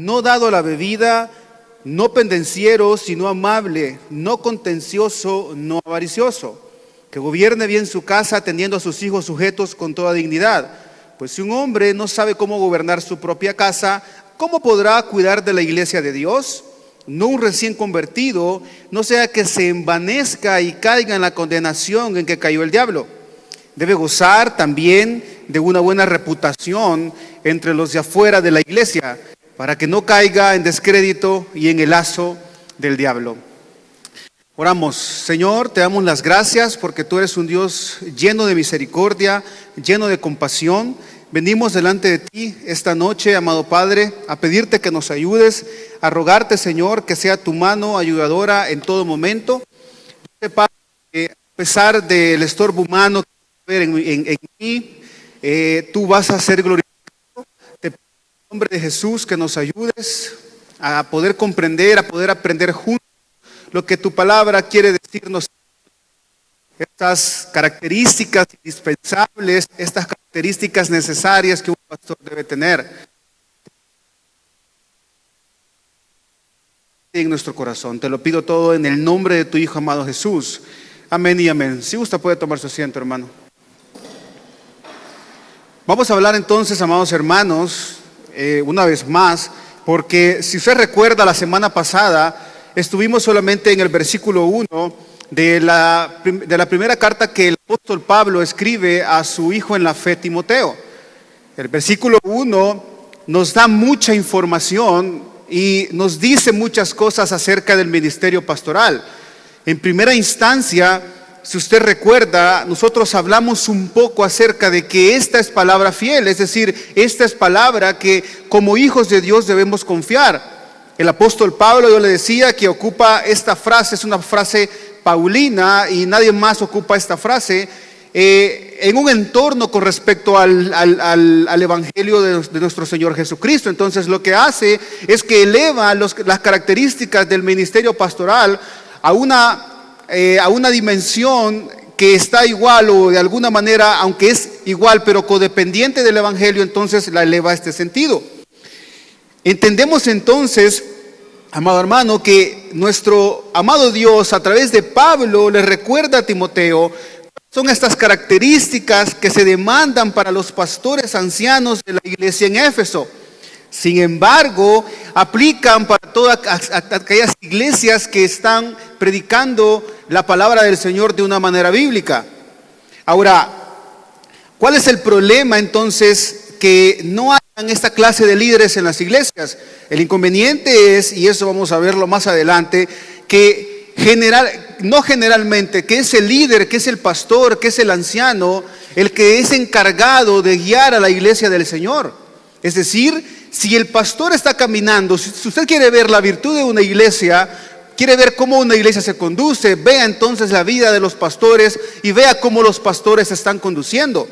no dado a la bebida, no pendenciero, sino amable, no contencioso, no avaricioso, que gobierne bien su casa, teniendo a sus hijos sujetos con toda dignidad. Pues si un hombre no sabe cómo gobernar su propia casa, ¿cómo podrá cuidar de la iglesia de Dios? No un recién convertido, no sea que se envanezca y caiga en la condenación en que cayó el diablo. Debe gozar también de una buena reputación entre los de afuera de la iglesia, para que no caiga en descrédito y en el lazo del diablo. Oramos. Señor, te damos las gracias porque tú eres un Dios lleno de misericordia, lleno de compasión. Venimos delante de ti esta noche, amado Padre, a pedirte que nos ayudes, a rogarte, Señor, que sea tu mano ayudadora en todo momento. Padre, a pesar del estorbo humano que hay en mí, tú vas a ser glorificado. Te pido en el nombre de Jesús que nos ayudes a poder comprender, a poder aprender juntos lo que tu palabra quiere decirnos. Estas características indispensables, estas características necesarias que un pastor debe tener en nuestro corazón. Te lo pido todo en el nombre de tu Hijo amado Jesús. Amén y amén. Si gusta puede tomar su asiento, hermano. Vamos a hablar entonces, amados hermanos, una vez más, porque si usted recuerda la semana pasada, estuvimos solamente en el versículo 1 de la primera carta que el apóstol Pablo escribe a su hijo en la fe, Timoteo. El versículo 1 nos da mucha información y nos dice muchas cosas acerca del ministerio pastoral. En primera instancia, si usted recuerda, nosotros hablamos un poco acerca de que esta es palabra fiel, es decir, esta es palabra que como hijos de Dios debemos confiar. El apóstol Pablo, yo le decía que ocupa esta frase, es una frase paulina y nadie más ocupa esta frase en un entorno con respecto al evangelio de nuestro Señor Jesucristo. Entonces lo que hace es que eleva las características del ministerio pastoral a una dimensión que está igual o de alguna manera, aunque es igual pero codependiente del evangelio, entonces la eleva a este sentido. Entendemos entonces, amado hermano, que nuestro amado Dios a través de Pablo le recuerda a Timoteo, son estas características que se demandan para los pastores ancianos de la iglesia en Éfeso. Sin embargo, aplican para todas aquellas iglesias que están predicando la palabra del Señor de una manera bíblica. Ahora, ¿cuál es el problema entonces que no hayan esta clase de líderes en las iglesias? El inconveniente es, y eso vamos a verlo más adelante, que no generalmente, que es el líder, que es el pastor, que es el anciano, el que es encargado de guiar a la iglesia del Señor. Es decir, si el pastor está caminando, si usted quiere ver la virtud de una iglesia, quiere ver cómo una iglesia se conduce, vea entonces la vida de los pastores y vea cómo los pastores se están conduciendo.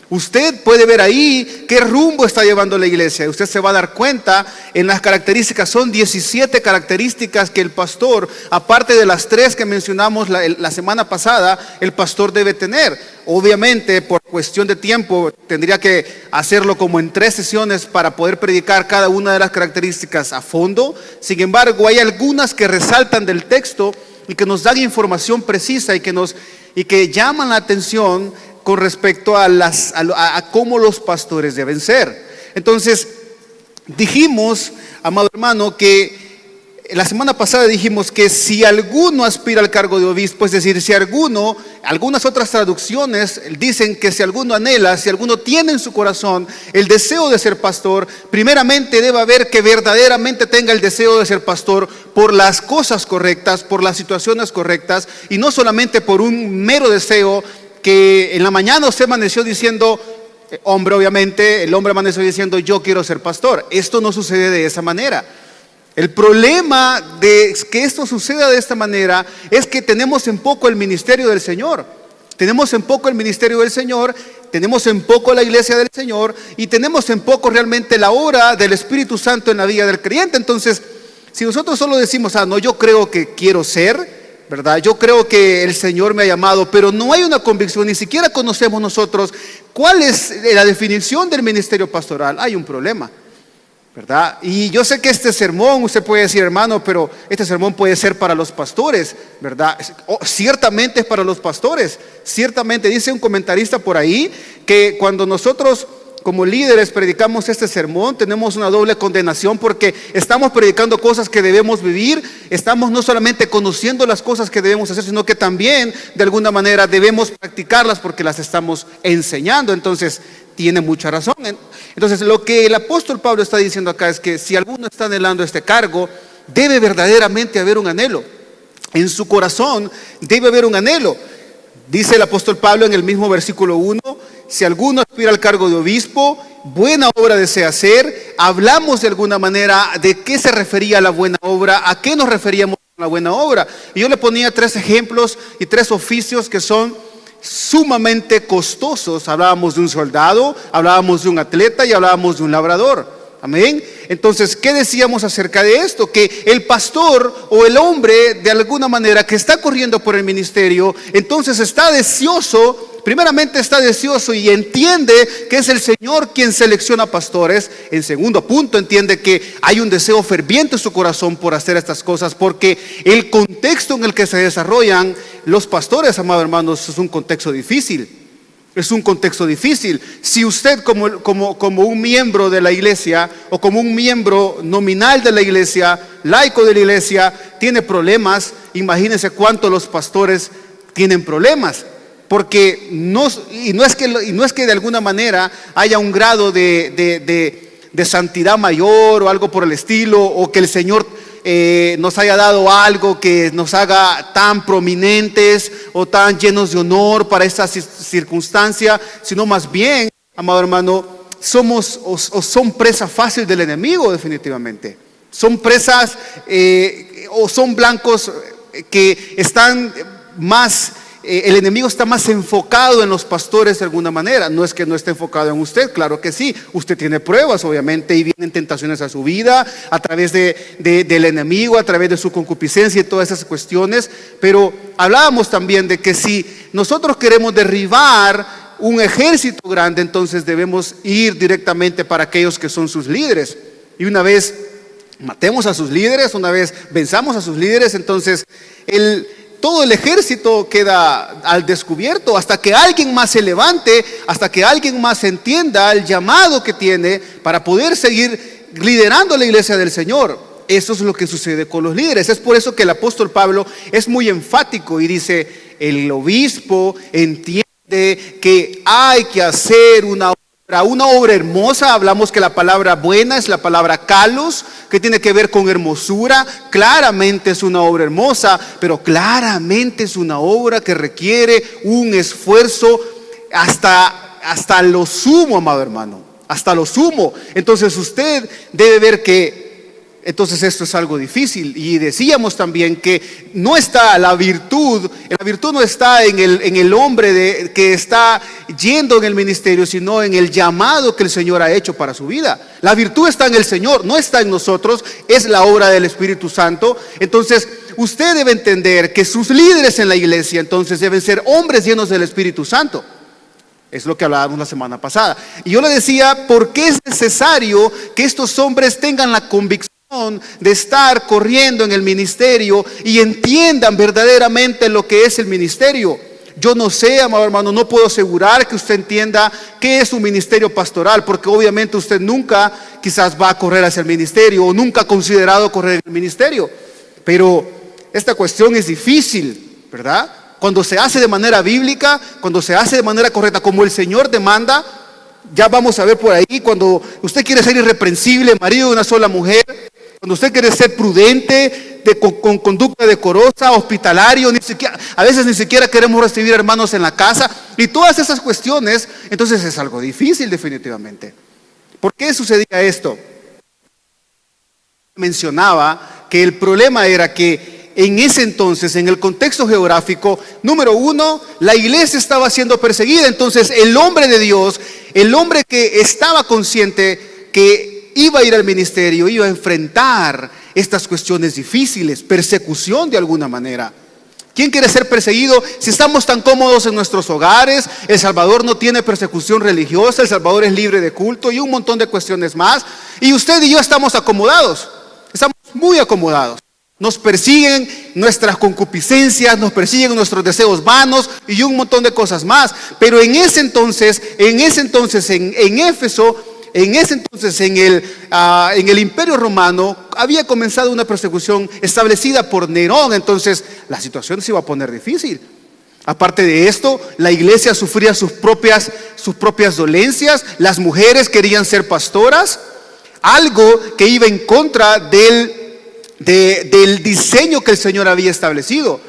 Usted puede ver ahí qué rumbo está llevando la iglesia. Usted se va a dar cuenta en las características. Son 17 características que el pastor, aparte de las 3 que mencionamos la semana pasada, el pastor debe tener. Obviamente, por cuestión de tiempo, tendría que hacerlo como en 3 sesiones para poder predicar cada una de las características a fondo. Sin embargo, hay algunas que resaltan del texto y que nos dan información precisa y que llaman la atención con respecto a cómo los pastores deben ser. Entonces, dijimos, amado hermano, que la semana pasada dijimos que si alguno aspira al cargo de obispo, es decir, si algunas otras traducciones dicen que si alguno anhela, si alguno tiene en su corazón el deseo de ser pastor, primeramente debe haber que verdaderamente tenga el deseo de ser pastor por las cosas correctas, por las situaciones correctas, y no solamente por un mero deseo que en la mañana usted amaneció diciendo, hombre, obviamente, el hombre amaneció diciendo, yo quiero ser pastor. Esto no sucede de esa manera. El problema de que esto suceda de esta manera es que tenemos en poco el ministerio del Señor. Tenemos en poco el ministerio del Señor, tenemos en poco la iglesia del Señor y tenemos en poco realmente la obra del Espíritu Santo en la vida del creyente. Entonces, si nosotros solo decimos, no, yo creo que quiero ser, ¿verdad? Yo creo que el Señor me ha llamado, pero no hay una convicción, ni siquiera conocemos nosotros cuál es la definición del ministerio pastoral. Hay un problema. ¿verdad? Y yo sé que este sermón, usted puede decir, hermano, pero este sermón puede ser para los pastores, ¿verdad? Ciertamente es para los pastores. Ciertamente dice un comentarista por ahí que cuando nosotros como líderes predicamos este sermón, tenemos una doble condenación, porque estamos predicando cosas que debemos vivir. Estamos no solamente conociendo las cosas que debemos hacer, sino que también de alguna manera debemos practicarlas, porque las estamos enseñando. Entonces tiene mucha razón. Entonces lo que el apóstol Pablo está diciendo acá es que si alguno está anhelando este cargo, debe verdaderamente haber un anhelo. En su corazón debe haber un anhelo. Dice el apóstol Pablo en el mismo versículo 1, si alguno aspira al cargo de obispo, buena obra desea hacer. Hablamos de alguna manera de qué se refería a la buena obra, a qué nos referíamos a la buena obra. Y yo le ponía 3 ejemplos y 3 oficios que son sumamente costosos. Hablábamos de un soldado, hablábamos de un atleta y hablábamos de un labrador. Amén. Entonces, ¿qué decíamos acerca de esto? Que el pastor o el hombre, de alguna manera, que está corriendo por el ministerio, entonces está deseoso, primeramente está deseoso y entiende que es el Señor quien selecciona pastores. En segundo punto, entiende que hay un deseo ferviente en su corazón por hacer estas cosas, porque el contexto en el que se desarrollan los pastores, amados hermanos, es un contexto difícil. Es un contexto difícil. Si usted como un miembro de la iglesia o como un miembro nominal de la iglesia, laico de la iglesia, tiene problemas, imagínense cuánto los pastores tienen problemas. Porque no es que de alguna manera haya un grado de santidad mayor o algo por el estilo, o que el Señor nos haya dado algo que nos haga tan prominentes o tan llenos de honor para esta circunstancia, sino más bien, amado hermano, son presa fácil del enemigo, definitivamente. Son presas o son blancos que están más... el enemigo está más enfocado en los pastores de alguna manera. No es que no esté enfocado en usted, claro que sí. Usted tiene pruebas, obviamente, y vienen tentaciones a su vida a través del enemigo, a través de su concupiscencia y todas esas cuestiones. Pero hablábamos también de que si nosotros queremos derribar un ejército grande, entonces debemos ir directamente para aquellos que son sus líderes. Y una vez matemos a sus líderes, una vez venzamos a sus líderes, entonces todo el ejército queda al descubierto hasta que alguien más se levante, hasta que alguien más entienda el llamado que tiene para poder seguir liderando la iglesia del Señor. Eso es lo que sucede con los líderes. Es por eso que el apóstol Pablo es muy enfático y dice, el obispo entiende que hay que hacer una obra hermosa. Hablamos que la palabra buena es la palabra kalos, que tiene que ver con hermosura. Claramente es una obra hermosa, pero claramente es una obra que requiere un esfuerzo hasta lo sumo, amado hermano, hasta lo sumo. Entonces usted debe ver que entonces esto es algo difícil. Y decíamos también que no está la virtud no está en el hombre que está yendo en el ministerio, sino en el llamado que el Señor ha hecho para su vida. La virtud está en el Señor, no está en nosotros, es la obra del Espíritu Santo. Entonces usted debe entender que sus líderes en la iglesia entonces deben ser hombres llenos del Espíritu Santo. Es lo que hablábamos la semana pasada. Y yo le decía, ¿por qué es necesario que estos hombres tengan la convicción de estar corriendo en el ministerio y entiendan verdaderamente lo que es el ministerio? Yo no sé, amado hermano, no puedo asegurar que usted entienda qué es un ministerio pastoral, porque obviamente usted nunca quizás va a correr hacia el ministerio o nunca ha considerado correr en el ministerio. Pero esta cuestión es difícil, ¿verdad? Cuando se hace de manera bíblica, cuando se hace de manera correcta, como el Señor demanda. Ya vamos a ver por ahí, cuando usted quiere ser irreprensible, marido de una sola mujer, cuando usted quiere ser prudente, con conducta decorosa, hospitalario, a veces ni siquiera queremos recibir hermanos en la casa, y todas esas cuestiones, entonces es algo difícil definitivamente. ¿Por qué sucedía esto? Mencionaba que el problema era que en ese entonces, en el contexto geográfico, número uno, la iglesia estaba siendo perseguida. Entonces el hombre de Dios, el hombre que estaba consciente que iba a ir al ministerio, iba a enfrentar estas cuestiones difíciles, persecución de alguna manera. ¿Quién quiere ser perseguido si estamos tan cómodos en nuestros hogares? El Salvador no tiene persecución religiosa, El Salvador es libre de culto y un montón de cuestiones más. Y usted y yo estamos acomodados, estamos muy acomodados. Nos persiguen nuestras concupiscencias, nos persiguen nuestros deseos vanos y un montón de cosas más. Pero en ese entonces, en Éfeso, en el Imperio Romano, había comenzado una persecución establecida por Nerón. Entonces la situación se iba a poner difícil. Aparte de esto, la iglesia sufría sus propias dolencias. Las mujeres querían ser pastoras, algo que iba en contra del diseño que el Señor había establecido.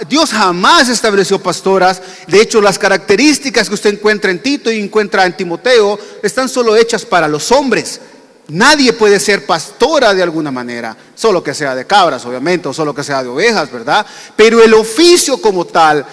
Dios jamás estableció pastoras. De hecho, las características que usted encuentra en Tito y encuentra en Timoteo están solo hechas para los hombres. Nadie puede ser pastora de alguna manera, solo que sea de cabras, obviamente, o solo que sea de ovejas, ¿verdad? Pero el oficio como tal,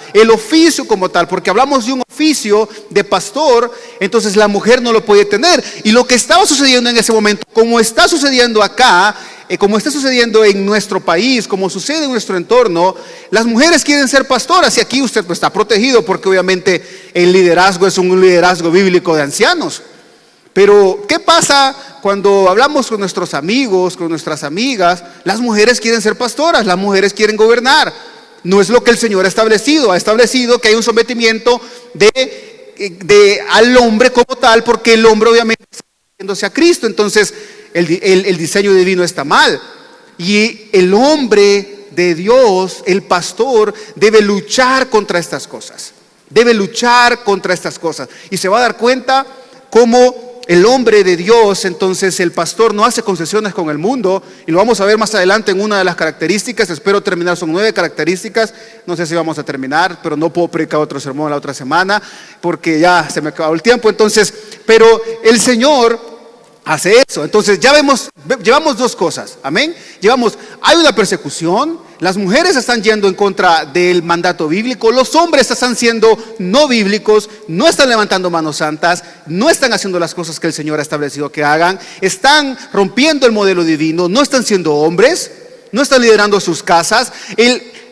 porque hablamos de un oficio de pastor, entonces la mujer no lo puede tener. Y lo que estaba sucediendo en ese momento, como está sucediendo acá, como está sucediendo en nuestro país, como sucede en nuestro entorno, las mujeres quieren ser pastoras y aquí usted está protegido porque obviamente el liderazgo es un liderazgo bíblico de ancianos. Pero ¿qué pasa cuando hablamos con nuestros amigos, con nuestras amigas? Las mujeres quieren ser pastoras, las mujeres quieren gobernar. No es lo que el Señor ha establecido que hay un sometimiento al hombre como tal, porque el hombre obviamente está sometiéndose a Cristo. Entonces el diseño divino está mal. Y el hombre de Dios, el pastor, debe luchar contra estas cosas. Y se va a dar cuenta cómo el hombre de Dios, entonces el pastor, no hace concesiones con el mundo. Y lo vamos a ver más adelante en una de las características. Espero terminar, son 9 características. No sé si vamos a terminar, pero no puedo predicar otro sermón la otra semana porque ya se me acabó el tiempo. Entonces, pero el Señor hace eso. Entonces llevamos 2 cosas, amén. Hay una persecución, las mujeres están yendo en contra del mandato bíblico, los hombres están siendo no bíblicos, no están levantando manos santas, no están haciendo las cosas que el Señor ha establecido que hagan, están rompiendo el modelo divino, no están siendo hombres, no están liderando sus casas.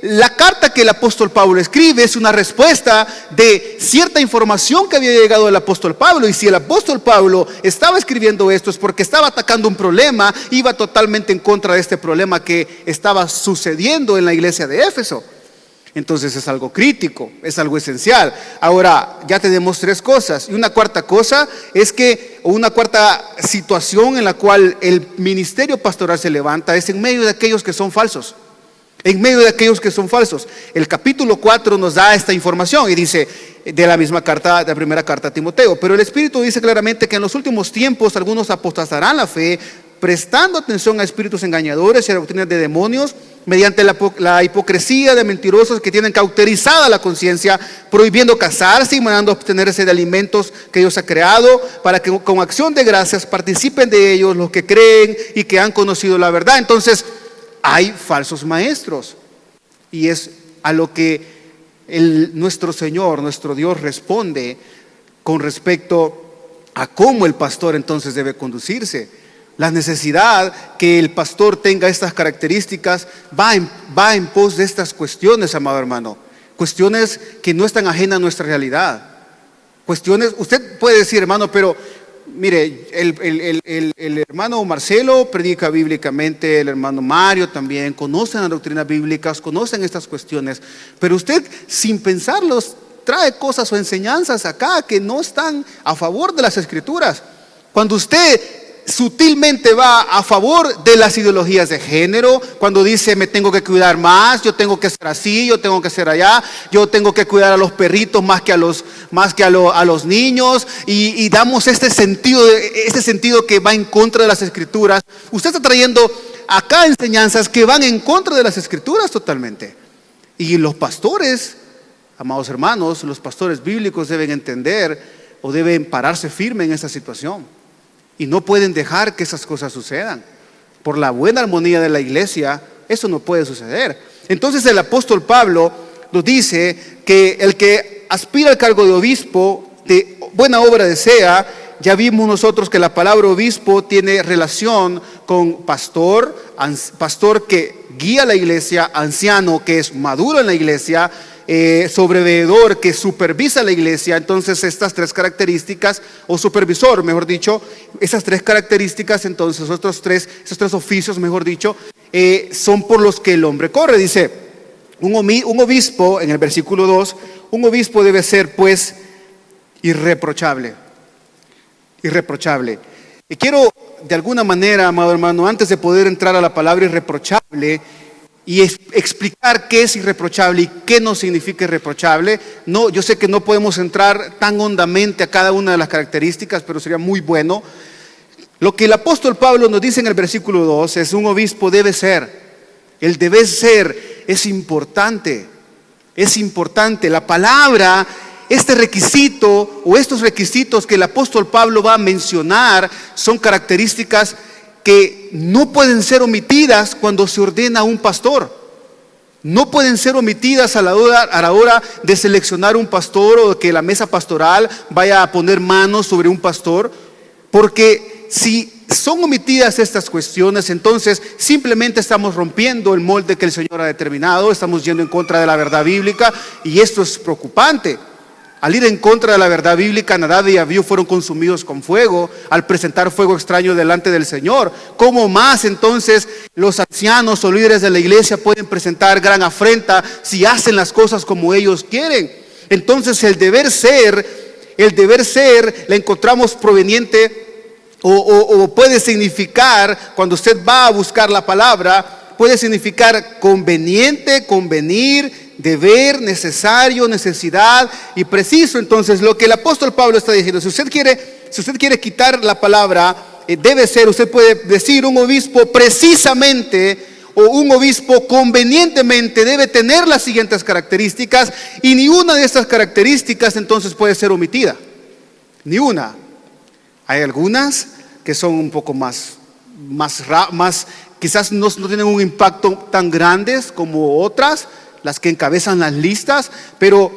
La carta que el apóstol Pablo escribe es una respuesta de cierta información que había llegado del apóstol Pablo. Y si el apóstol Pablo estaba escribiendo esto es porque estaba atacando un problema, iba totalmente en contra de este problema que estaba sucediendo en la iglesia de Éfeso. Entonces es algo crítico, es algo esencial. Ahora ya tenemos 3 cosas. Y una cuarta cosa es una cuarta situación en la cual el ministerio pastoral se levanta es en medio de aquellos que son falsos. El capítulo 4 nos da esta información y dice de la misma carta, de la primera carta a Timoteo: pero el Espíritu dice claramente que en los últimos tiempos algunos apostatarán la fe, prestando atención a espíritus engañadores y a doctrinas de demonios, mediante la hipocresía de mentirosos que tienen cauterizada la conciencia, prohibiendo casarse y mandando abstenerse de alimentos que Dios ha creado, para que con acción de gracias participen de ellos los que creen y que han conocido la verdad. Entonces hay falsos maestros, y es a lo que nuestro Señor, nuestro Dios responde con respecto a cómo el pastor entonces debe conducirse. La necesidad que el pastor tenga estas características va en pos de estas cuestiones, amado hermano. Cuestiones que no están ajenas a nuestra realidad. Usted puede decir, hermano, pero mire, el hermano Marcelo predica bíblicamente, el hermano Mario también, conocen las doctrinas bíblicas, conocen estas cuestiones, pero usted sin pensarlos trae cosas o enseñanzas acá que no están a favor de las Escrituras. Cuando usted sutilmente va a favor de las ideologías de género, cuando dice me tengo que cuidar más, yo tengo que ser así, yo tengo que ser allá, yo tengo que cuidar a los perritos más que a los niños, y damos este sentido que va en contra de las Escrituras. Usted está trayendo acá enseñanzas que van en contra de las Escrituras totalmente. Y los pastores, amados hermanos, los pastores bíblicos deben entender o deben pararse firme en esta situación. Y no pueden dejar que esas cosas sucedan. Por la buena armonía de la iglesia, eso no puede suceder. Entonces el apóstol Pablo nos dice que el que aspira al cargo de obispo, de buena obra desea, ya vimos nosotros que la palabra obispo tiene relación con pastor, pastor que guía la iglesia, anciano que es maduro en la iglesia, sobreveedor que supervisa la iglesia. Entonces estas tres características, o supervisor mejor dicho, esas tres características, entonces esos tres oficios mejor dicho, son por los que el hombre corre. Dice un obispo en el versículo 2, un obispo debe ser pues irreprochable. Y quiero de alguna manera, amado hermano, antes de poder entrar a la palabra irreprochable y explicar qué es irreprochable y qué no significa irreprochable, no, yo sé que no podemos entrar tan hondamente a cada una de las características, pero sería muy bueno. Lo que el apóstol Pablo nos dice en el versículo 2 es: un obispo debe ser. El debe ser es importante. La palabra, este requisito o estos requisitos que el apóstol Pablo va a mencionar son características que no pueden ser omitidas cuando se ordena a un pastor. No pueden ser omitidas a la hora de seleccionar un pastor, o que la mesa pastoral vaya a poner manos sobre un pastor, porque si son omitidas estas cuestiones, entonces simplemente estamos rompiendo el molde que el Señor ha determinado, estamos yendo en contra de la verdad bíblica, y esto es preocupante. Al ir en contra de la verdad bíblica, Nadab y Abiú fueron consumidos con fuego al presentar fuego extraño delante del Señor. ¿Cómo más entonces los ancianos o líderes de la iglesia pueden presentar gran afrenta si hacen las cosas como ellos quieren? Entonces el deber ser la encontramos proveniente o puede significar, cuando usted va a buscar la palabra, puede significar conveniente, convenir, deber, necesario, necesidad y preciso. Entonces lo que el apóstol Pablo está diciendo, si usted quiere quitar la palabra debe ser, usted puede decir un obispo precisamente o un obispo convenientemente debe tener las siguientes características, y ni una de estas características entonces puede ser omitida, ni una. Hay algunas que son un poco más quizás no tienen un impacto tan grandes como otras, las que encabezan las listas, pero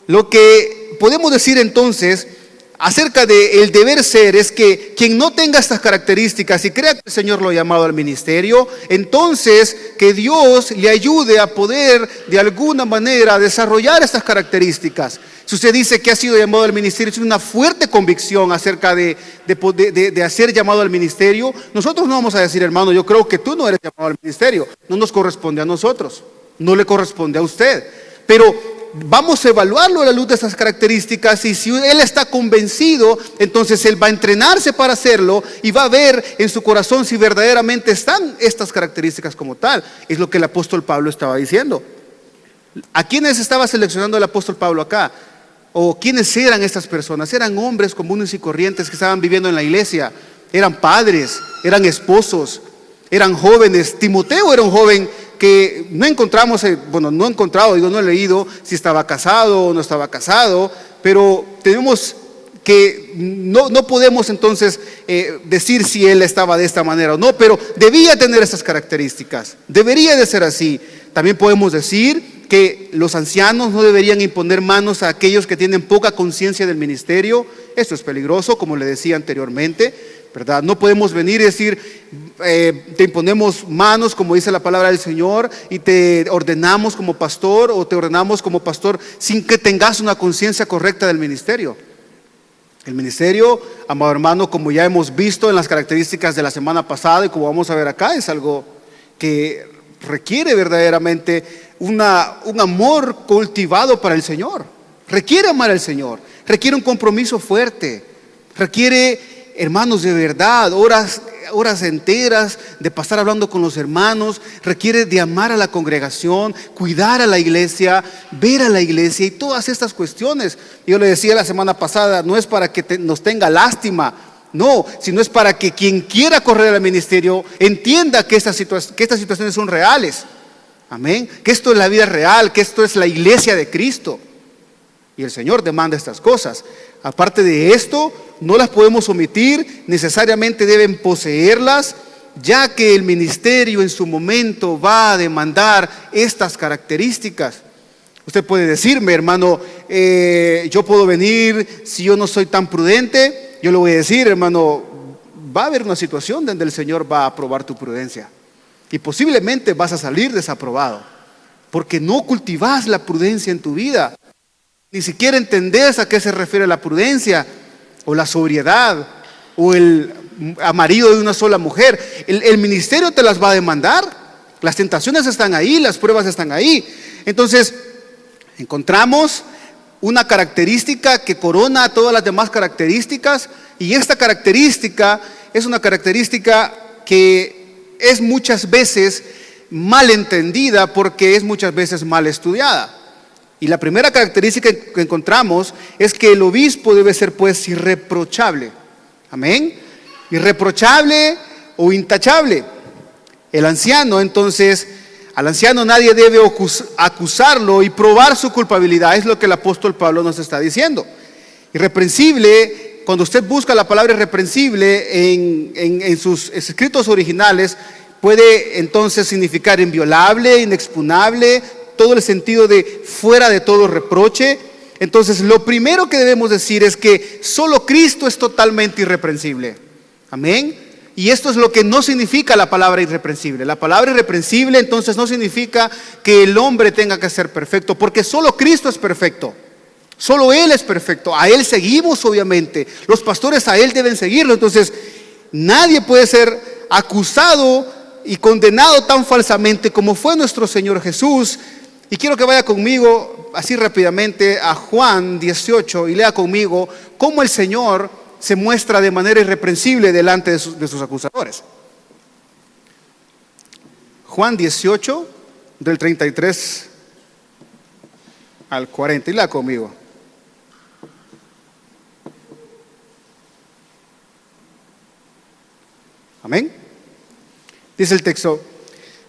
lo que podemos decir entonces acerca del deber ser es que quien no tenga estas características y crea que el Señor lo ha llamado al ministerio, entonces que Dios le ayude a poder de alguna manera desarrollar estas características. Si usted dice que ha sido llamado al ministerio, es una fuerte convicción acerca de ser llamado al ministerio, nosotros no vamos a decir: hermano, yo creo que tú no eres llamado al ministerio. No nos corresponde a nosotros, no le corresponde a usted, pero vamos a evaluarlo a la luz de esas características, y si él está convencido, entonces él va a entrenarse para hacerlo y va a ver en su corazón si verdaderamente están estas características como tal. Es lo que el apóstol Pablo estaba diciendo. ¿A quiénes estaba seleccionando el apóstol Pablo acá? ¿O quiénes eran estas personas? Eran hombres comunes y corrientes que estaban viviendo en la iglesia. Eran padres, eran esposos, eran jóvenes. Timoteo era un joven que no he leído si estaba casado o no estaba casado, pero tenemos que no podemos entonces decir si él estaba de esta manera o no, pero debía tener esas características, debería de ser así. También podemos decir que los ancianos no deberían imponer manos a aquellos que tienen poca conciencia del ministerio. Esto es peligroso, como le decía anteriormente, ¿verdad? No podemos venir y decir: te imponemos manos, como dice la palabra del Señor, y te ordenamos como pastor, o te ordenamos como pastor sin que tengas una conciencia correcta del ministerio. El ministerio, amado hermano, como ya hemos visto en las características de la semana pasada y como vamos a ver acá, es algo que requiere verdaderamente un amor cultivado para el Señor. Requiere amar al Señor, requiere un compromiso fuerte, requiere, hermanos, de verdad, horas enteras de pasar hablando con los hermanos, requiere de amar a la congregación, cuidar a la iglesia, ver a la iglesia y todas estas cuestiones. Yo le decía la semana pasada, no es para que nos tenga lástima, no, sino es para que quien quiera correr al ministerio entienda que estas situaciones son reales. Amén. Que esto es la vida real, que esto es la iglesia de Cristo. Y el Señor demanda estas cosas. Aparte de esto, no las podemos omitir, necesariamente deben poseerlas, ya que el ministerio en su momento va a demandar estas características. Usted puede decirme: hermano, yo puedo venir, si yo no soy tan prudente, yo le voy a decir, hermano, va a haber una situación donde el Señor va a probar tu prudencia. Y posiblemente vas a salir desaprobado, porque no cultivas la prudencia en tu vida. Ni siquiera entendés a qué se refiere la prudencia, o la sobriedad, o el marido de una sola mujer. El ministerio te las va a demandar. Las tentaciones están ahí, las pruebas están ahí. Entonces, encontramos una característica que corona a todas las demás características, y esta característica es una característica que es muchas veces mal entendida porque es muchas veces mal estudiada. Y la primera característica que encontramos es que el obispo debe ser pues irreprochable. Amén. Irreprochable o intachable. El anciano, entonces, al anciano nadie debe acusarlo y probar su culpabilidad. Es lo que el apóstol Pablo nos está diciendo. Irreprensible, cuando usted busca la palabra irreprensible en sus escritos originales, puede entonces significar inviolable, inexpugnable, todo el sentido de fuera de todo reproche. Entonces, lo primero que debemos decir es que solo Cristo es totalmente irreprensible. Amén. Y esto es lo que no significa la palabra irreprensible. La palabra irreprensible entonces no significa que el hombre tenga que ser perfecto, porque solo Cristo es perfecto. Solo Él es perfecto. A Él seguimos, obviamente. Los pastores a Él deben seguirlo. Entonces, nadie puede ser acusado y condenado tan falsamente como fue nuestro Señor Jesús. Y quiero que vaya conmigo así rápidamente a Juan 18 y lea conmigo cómo el Señor se muestra de manera irreprensible delante de sus acusadores. Juan 18, del 33 al 40, y lea conmigo. Amén. Dice el texto: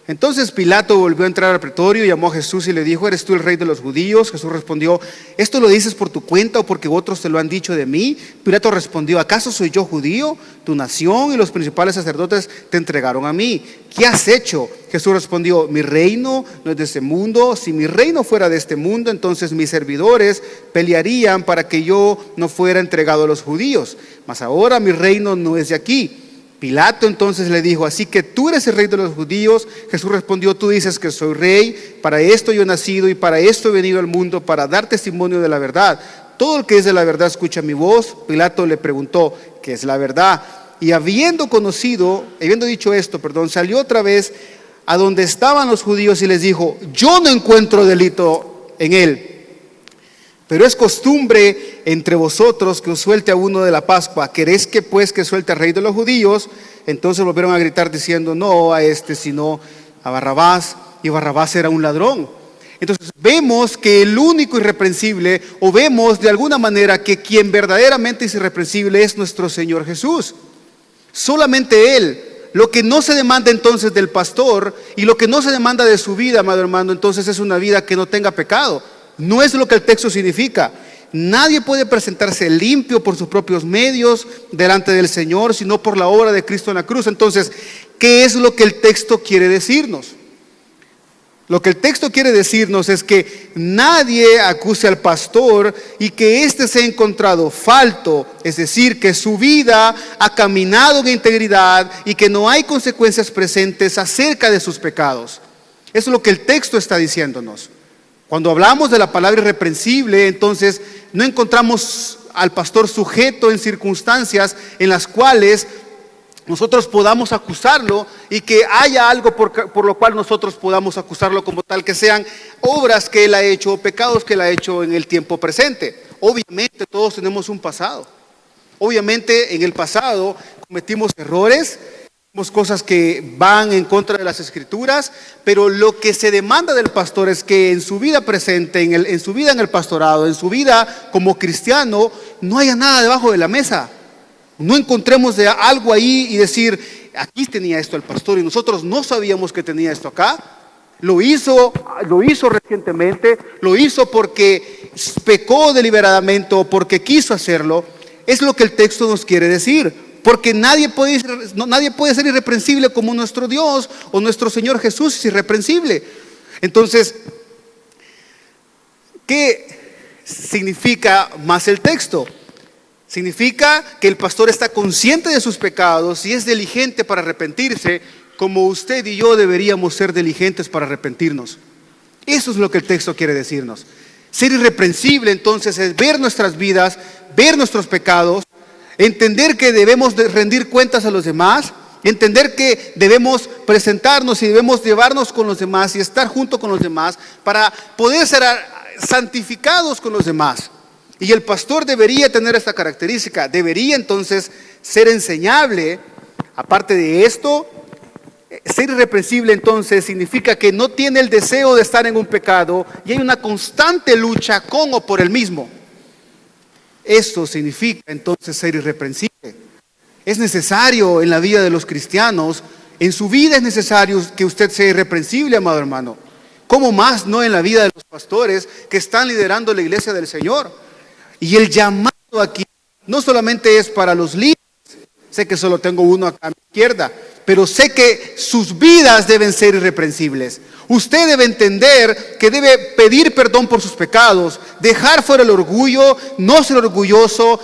entonces Pilato volvió a entrar al pretorio, llamó a Jesús y le dijo: ¿eres tú el rey de los judíos? Jesús respondió: ¿esto lo dices por tu cuenta o porque otros te lo han dicho de mí? Pilato respondió: ¿acaso soy yo judío? Tu nación y los principales sacerdotes te entregaron a mí. ¿Qué has hecho? Jesús respondió: mi reino no es de este mundo. Si mi reino fuera de este mundo, entonces mis servidores pelearían para que yo no fuera entregado a los judíos. Mas ahora mi reino no es de aquí. Pilato entonces le dijo: ¿así que tú eres el rey de los judíos? Jesús respondió: tú dices que soy rey. Para esto yo he nacido y para esto he venido al mundo, para dar testimonio de la verdad. Todo el que es de la verdad escucha mi voz. Pilato le preguntó: ¿qué es la verdad? Y habiendo dicho esto, salió otra vez a donde estaban los judíos y les dijo: yo no encuentro delito en él. Pero es costumbre entre vosotros que os suelte a uno de la Pascua. ¿Queréis que pues que suelte al rey de los judíos? Entonces volvieron a gritar diciendo: no a este, sino a Barrabás. Y Barrabás era un ladrón. Entonces vemos que el único irreprensible, o vemos de alguna manera que quien verdaderamente es irreprensible es nuestro Señor Jesús. Solamente Él. Lo que no se demanda entonces del pastor y lo que no se demanda de su vida, amado hermano, entonces es una vida que no tenga pecado. No es lo que el texto significa. Nadie puede presentarse limpio por sus propios medios delante del Señor, sino por la obra de Cristo en la cruz. Entonces, ¿qué es lo que el texto quiere decirnos? Lo que el texto quiere decirnos es que nadie acuse al pastor y que éste sea encontrado falto, es decir, que su vida ha caminado en integridad y que no hay consecuencias presentes acerca de sus pecados. Eso es lo que el texto está diciéndonos. Cuando hablamos de la palabra irreprensible, entonces no encontramos al pastor sujeto en circunstancias en las cuales nosotros podamos acusarlo y que haya algo por lo cual nosotros podamos acusarlo como tal, que sean obras que él ha hecho o pecados que él ha hecho en el tiempo presente. Obviamente todos tenemos un pasado. Obviamente en el pasado cometimos errores, cosas que van en contra de las Escrituras, pero lo que se demanda del pastor es que en su vida presente, en su vida en el pastorado, en su vida como cristiano, no haya nada debajo de la mesa. No encontremos de algo ahí y decir: aquí tenía esto el pastor y nosotros no sabíamos que tenía esto acá. Lo hizo recientemente, lo hizo porque pecó deliberadamente o porque quiso hacerlo. Es lo que el texto nos quiere decir. Porque nadie puede ser irreprensible como nuestro Dios o nuestro Señor Jesús es irreprensible. Entonces, ¿qué significa más el texto? Significa que el pastor está consciente de sus pecados y es diligente para arrepentirse, como usted y yo deberíamos ser diligentes para arrepentirnos. Eso es lo que el texto quiere decirnos. Ser irreprensible entonces es ver nuestras vidas, ver nuestros pecados, entender que debemos de rendir cuentas a los demás, entender que debemos presentarnos y debemos llevarnos con los demás y estar junto con los demás para poder ser santificados con los demás. Y el pastor debería tener esta característica, debería entonces ser enseñable. Aparte de esto, ser irreprensible entonces significa que no tiene el deseo de estar en un pecado y hay una constante lucha con o por el mismo. Esto significa entonces ser irreprensible. Es necesario en la vida de los cristianos, en su vida es necesario que usted sea irreprensible, amado hermano. ¿Cómo más no en la vida de los pastores que están liderando la iglesia del Señor? Y el llamado aquí no solamente es para los líderes, sé que solo tengo uno acá a mi izquierda, pero sé que sus vidas deben ser irreprensibles. Usted debe entender que debe pedir perdón por sus pecados, dejar fuera el orgullo, no ser orgulloso,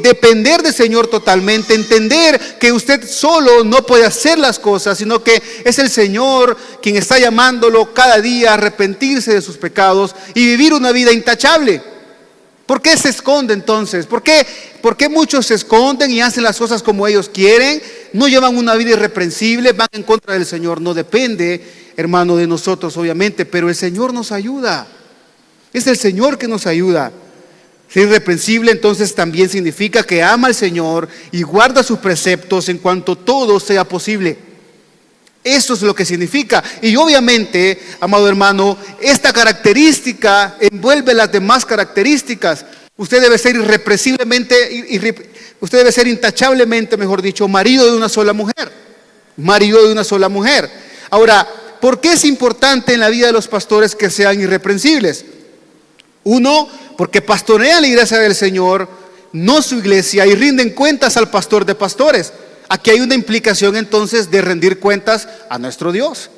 depender del Señor totalmente, entender que usted solo no puede hacer las cosas, sino que es el Señor quien está llamándolo cada día a arrepentirse de sus pecados y vivir una vida intachable. ¿Por qué se esconde entonces? ¿Por qué muchos se esconden y hacen las cosas como ellos quieren? No llevan una vida irreprensible, van en contra del Señor. No depende, hermano, de nosotros obviamente, pero el Señor nos ayuda. Es el Señor que nos ayuda. Ser irreprensible entonces también significa que ama al Señor y guarda sus preceptos en cuanto todo sea posible. Eso es lo que significa. Y obviamente, amado hermano, esta característica envuelve las demás características. Usted debe ser usted debe ser intachablemente, mejor dicho, marido de una sola mujer. Marido de una sola mujer. Ahora, ¿por qué es importante en la vida de los pastores que sean irreprensibles? Uno, porque pastorean la iglesia del Señor, no su iglesia, y rinden cuentas al pastor de pastores. Aquí hay una implicación entonces de rendir cuentas a nuestro Dios.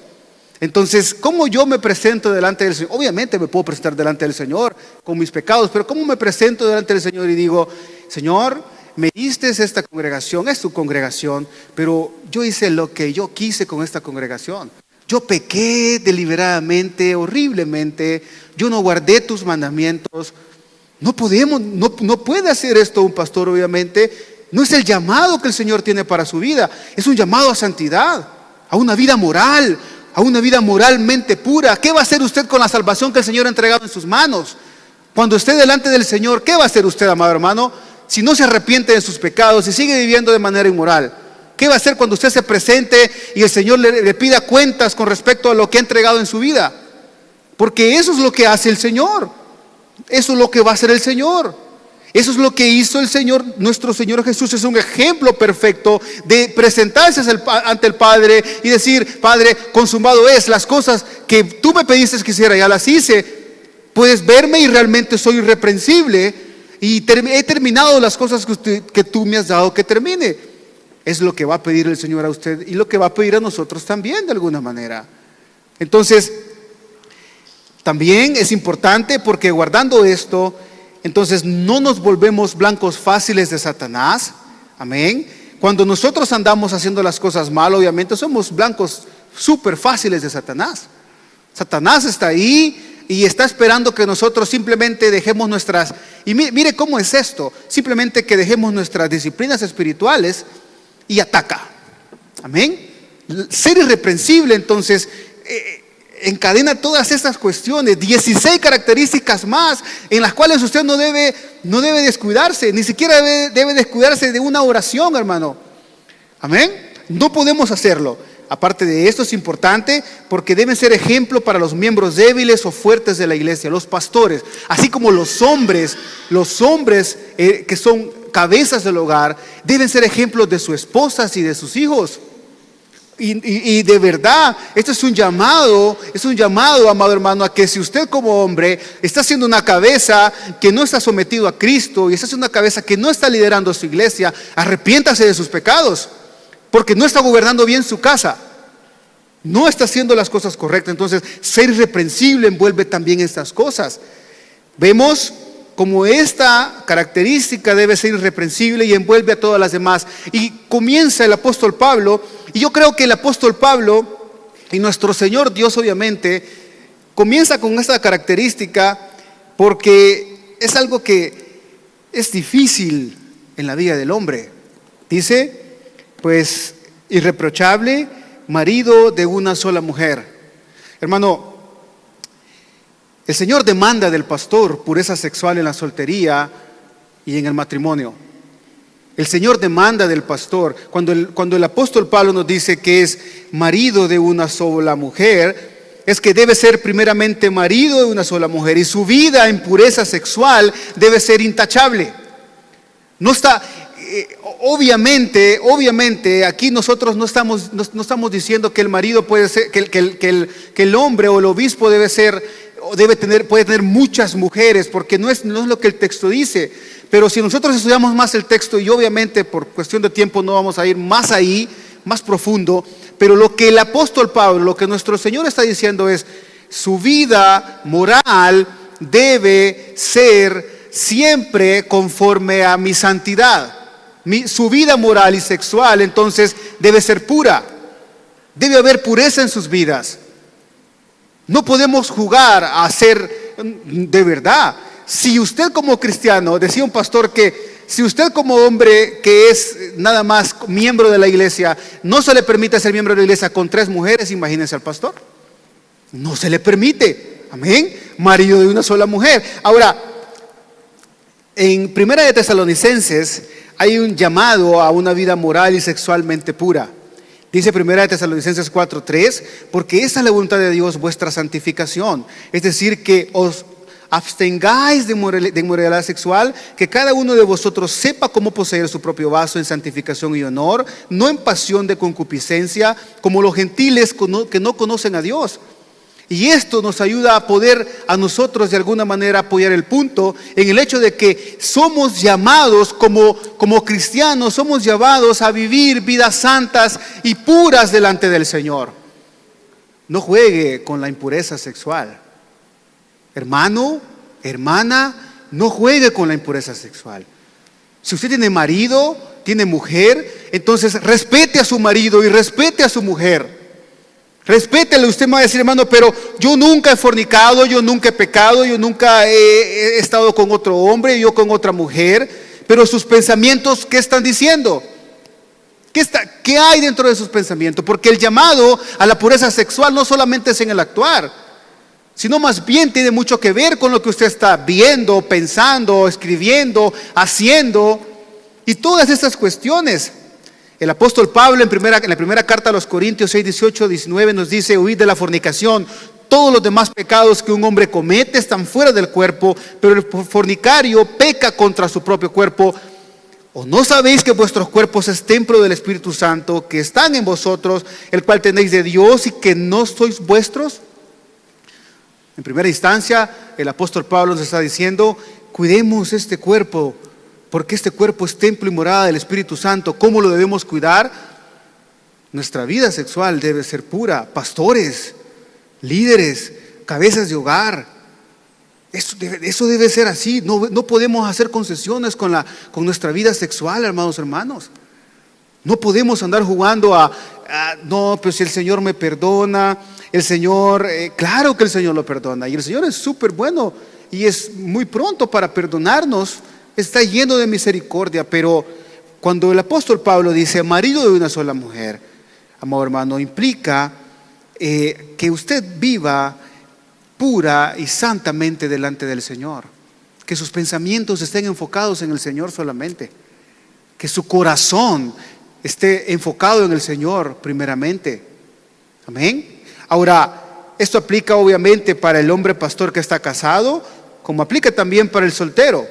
Entonces, ¿cómo yo me presento delante del Señor? Obviamente me puedo presentar delante del Señor con mis pecados, pero ¿cómo me presento delante del Señor y digo, Señor, me diste esta congregación, es tu congregación, pero yo hice lo que yo quise con esta congregación? Yo pequé deliberadamente, horriblemente, yo no guardé tus mandamientos. No puede hacer esto un pastor, obviamente. No es el llamado que el Señor tiene para su vida, es un llamado a santidad, a una vida moral, a una vida moralmente pura. ¿Qué va a hacer usted con la salvación que el Señor ha entregado en sus manos? Cuando esté delante del Señor, ¿qué va a hacer usted, amado hermano? Si no se arrepiente de sus pecados y sigue viviendo de manera inmoral, ¿qué va a hacer cuando usted se presente y el Señor le pida cuentas con respecto a lo que ha entregado en su vida? Porque eso es lo que hace el Señor, eso es lo que va a hacer el Señor. Eso es lo que hizo el Señor. Nuestro Señor Jesús es un ejemplo perfecto de presentarse ante el Padre y decir, Padre, consumado es, las cosas que tú me pediste que hiciera, ya las hice. Puedes verme y realmente soy irreprensible y he terminado las cosas que tú me has dado que termine. Es lo que va a pedir el Señor a usted y lo que va a pedir a nosotros también de alguna manera. Entonces, también es importante porque guardando esto, entonces no nos volvemos blancos fáciles de Satanás. Amén. Cuando nosotros andamos haciendo las cosas mal, obviamente somos blancos súper fáciles de Satanás. Satanás está ahí y está esperando que nosotros simplemente dejemos nuestras... Y mire cómo es esto. Simplemente que dejemos nuestras disciplinas espirituales y ataca. Amén. Ser irreprensible entonces... encadena todas estas cuestiones, 16 características más en las cuales usted no debe descuidarse, ni siquiera debe descuidarse de una oración, hermano. Amén. No podemos hacerlo. Aparte de esto es importante porque deben ser ejemplo para los miembros débiles o fuertes de la iglesia, los pastores, así como los hombres que son cabezas del hogar, deben ser ejemplos de sus esposas y de sus hijos. Y de verdad, esto es un llamado, amado hermano, a que si usted como hombre está siendo una cabeza que no está sometido a Cristo y está siendo una cabeza que no está liderando su iglesia, arrepiéntase de sus pecados, porque no está gobernando bien su casa, no está haciendo las cosas correctas. Entonces, ser irreprensible envuelve también estas cosas. Vemos como esta característica debe ser irreprensible y envuelve a todas las demás. Y comienza el apóstol Pablo, y yo creo que el apóstol Pablo y nuestro Señor Dios obviamente comienza con esta característica porque es algo que es difícil en la vida del hombre. Dice, pues, irreprochable, marido de una sola mujer. Hermano, el Señor demanda del pastor pureza sexual en la soltería y en el matrimonio. El Señor demanda del pastor. Cuando el apóstol Pablo nos dice que es marido de una sola mujer, es que debe ser primeramente marido de una sola mujer y su vida en pureza sexual debe ser intachable. No está, obviamente, aquí nosotros no estamos diciendo que el marido puede ser, que el hombre o el obispo puede tener muchas mujeres, porque no es lo que el texto dice. Pero si nosotros estudiamos más el texto, y obviamente por cuestión de tiempo no vamos a ir más ahí, más profundo, pero lo que el apóstol Pablo, lo que nuestro Señor está diciendo es, su vida moral debe ser siempre conforme a mi santidad. Su vida moral y sexual entonces debe ser pura. Debe haber pureza en sus vidas. No podemos jugar a ser de verdad. Si usted como cristiano, decía un pastor que si usted como hombre que es nada más miembro de la iglesia, no se le permite ser miembro de la iglesia con 3 mujeres, imagínense al pastor. No se le permite. Amén. Marido de una sola mujer. Ahora, en Primera de Tesalonicenses hay un llamado a una vida moral y sexualmente pura. Dice Primera de Tesalonicenses 4:3, porque esa es la voluntad de Dios, vuestra santificación. Es decir, que os abstengáis de inmoralidad sexual, que cada uno de vosotros sepa cómo poseer su propio vaso en santificación y honor, no en pasión de concupiscencia, como los gentiles que no conocen a Dios. Y esto nos ayuda a poder a nosotros de alguna manera apoyar el punto en el hecho de que somos llamados como cristianos, somos llamados a vivir vidas santas y puras delante del Señor. No juegue con la impureza sexual. Hermano, hermana, no juegue con la impureza sexual. Si usted tiene marido, tiene mujer, entonces respete a su marido y respete a su mujer. Respétele. Usted me va a decir, hermano, pero yo nunca he fornicado, yo nunca he pecado, yo nunca he estado con otro hombre, yo con otra mujer. Pero sus pensamientos, ¿qué están diciendo? ¿Qué hay dentro de sus pensamientos? Porque el llamado a la pureza sexual no solamente es en el actuar, sino más bien tiene mucho que ver con lo que usted está viendo, pensando, escribiendo, haciendo, y todas estas cuestiones. El apóstol Pablo en la primera carta a los Corintios 6, 18, 19 nos dice, huid de la fornicación. Todos los demás pecados que un hombre comete están fuera del cuerpo, pero el fornicario peca contra su propio cuerpo. ¿O no sabéis que vuestros cuerpos es templo del Espíritu Santo, que están en vosotros, el cual tenéis de Dios y que no sois vuestros? En primera instancia, el apóstol Pablo nos está diciendo, cuidemos este cuerpo, porque este cuerpo es templo y morada del Espíritu Santo. ¿Cómo lo debemos cuidar? Nuestra vida sexual debe ser pura. Pastores, líderes, cabezas de hogar, eso debe ser así. No podemos hacer concesiones con nuestra vida sexual, hermanos. No podemos andar jugando no, pues si el Señor me perdona, el Señor, claro que el Señor lo perdona, y el Señor es súper bueno y es muy pronto para perdonarnos, está lleno de misericordia. Pero cuando el apóstol Pablo dice marido de una sola mujer, amado hermano, implica que usted viva pura y santamente delante del Señor, que sus pensamientos estén enfocados en el Señor solamente, que su corazón esté enfocado en el Señor primeramente. Amén. Ahora, esto aplica obviamente para el hombre pastor que está casado, como aplica también para el soltero.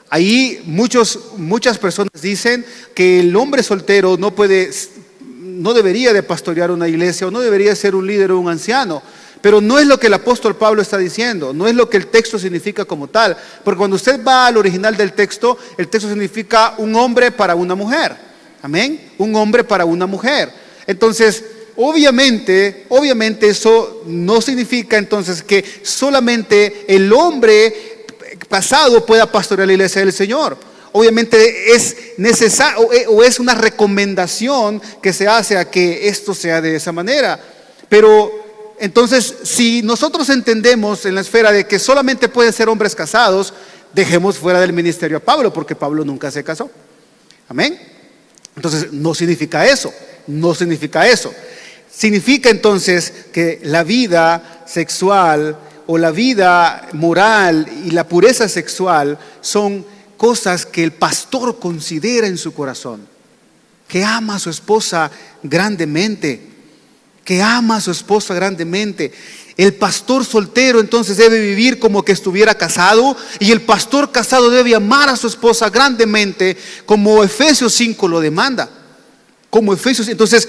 Ahí muchas personas dicen que el hombre soltero no debería de pastorear una iglesia o no debería ser un líder o un anciano. Pero no es lo que el apóstol Pablo está diciendo, no es lo que el texto significa como tal. Porque cuando usted va al original del texto, el texto significa un hombre para una mujer. Amén. Un hombre para una mujer. Entonces, obviamente eso no significa entonces que solamente el hombre casado pueda pastorear la iglesia del Señor. Obviamente es necesario o es una recomendación que se hace a que esto sea de esa manera. Pero entonces, si nosotros entendemos en la esfera de que solamente pueden ser hombres casados, dejemos fuera del ministerio a Pablo, porque Pablo nunca se casó. Amén. Entonces, no significa eso. No significa eso. Significa entonces que la vida sexual o la vida moral y la pureza sexual son cosas que el pastor considera en su corazón, que ama a su esposa grandemente, que ama a su esposa grandemente. El pastor soltero entonces debe vivir como que estuviera casado, y el pastor casado debe amar a su esposa grandemente, como Efesios 5 lo demanda. Como Efesios. Entonces,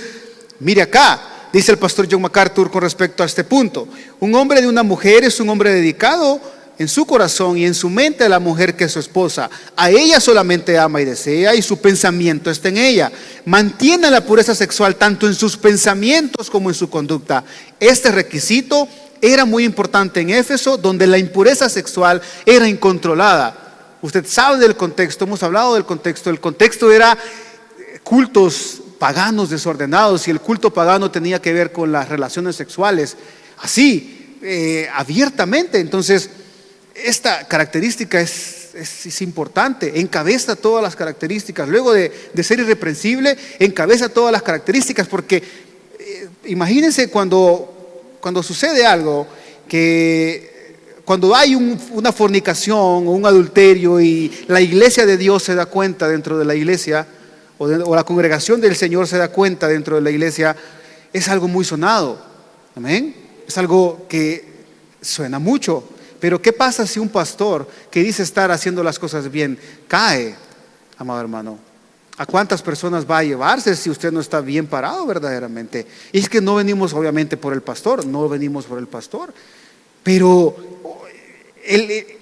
mire acá, dice el pastor John MacArthur con respecto a este punto: un hombre de una mujer es un hombre dedicado en su corazón y en su mente a la mujer que es su esposa. A ella solamente ama y desea, y su pensamiento está en ella. Mantiene la pureza sexual tanto en sus pensamientos como en su conducta. Este requisito era muy importante en Éfeso, donde la impureza sexual era incontrolada. Usted sabe del contexto, hemos hablado del contexto. El contexto era cultos paganos desordenados, y el culto pagano tenía que ver con las relaciones sexuales, así, abiertamente. Entonces, esta característica es importante, encabeza todas las características. Luego de ser irreprensible, encabeza todas las características, porque imagínense cuando sucede algo, que cuando hay una fornicación o un adulterio y la iglesia de Dios se da cuenta dentro de la iglesia, o la congregación del Señor se da cuenta dentro de la iglesia, es algo muy sonado. Amén. Es algo que suena mucho. Pero ¿qué pasa si un pastor que dice estar haciendo las cosas bien cae, amado hermano? ¿A cuántas personas va a llevarse si usted no está bien parado verdaderamente? Y es que no venimos obviamente por el pastor, no venimos por el pastor, pero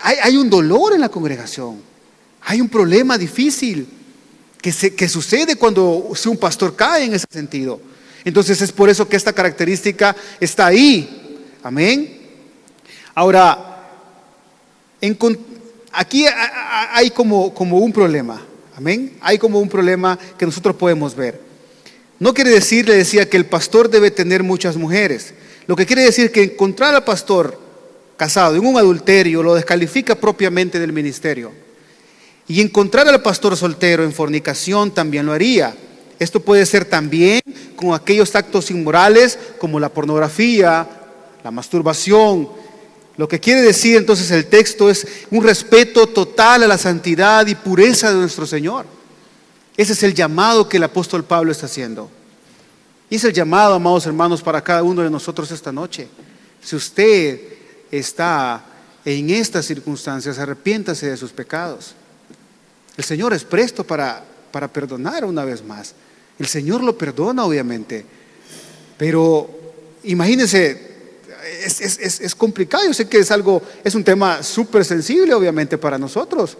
hay un dolor en la congregación, hay un problema difícil que sucede cuando un pastor cae en ese sentido. Entonces es por eso que esta característica está ahí. Amén. Ahora, aquí hay como un problema. Amén. Hay como un problema que nosotros podemos ver. No quiere decir, le decía, que el pastor debe tener muchas mujeres. Lo que quiere decir que encontrar al pastor casado en un adulterio lo descalifica propiamente del ministerio. Y encontrar al pastor soltero en fornicación también lo haría. Esto puede ser también con aquellos actos inmorales como la pornografía, la masturbación. Lo que quiere decir entonces el texto es un respeto total a la santidad y pureza de nuestro Señor. Ese es el llamado que el apóstol Pablo está haciendo. Y es el llamado, amados hermanos, para cada uno de nosotros esta noche. Si usted está en estas circunstancias, arrepiéntase de sus pecados. El Señor es presto para perdonar una vez más. El Señor lo perdona, obviamente. Pero imagínense, es complicado. Yo sé que es un tema súper sensible, obviamente, para nosotros.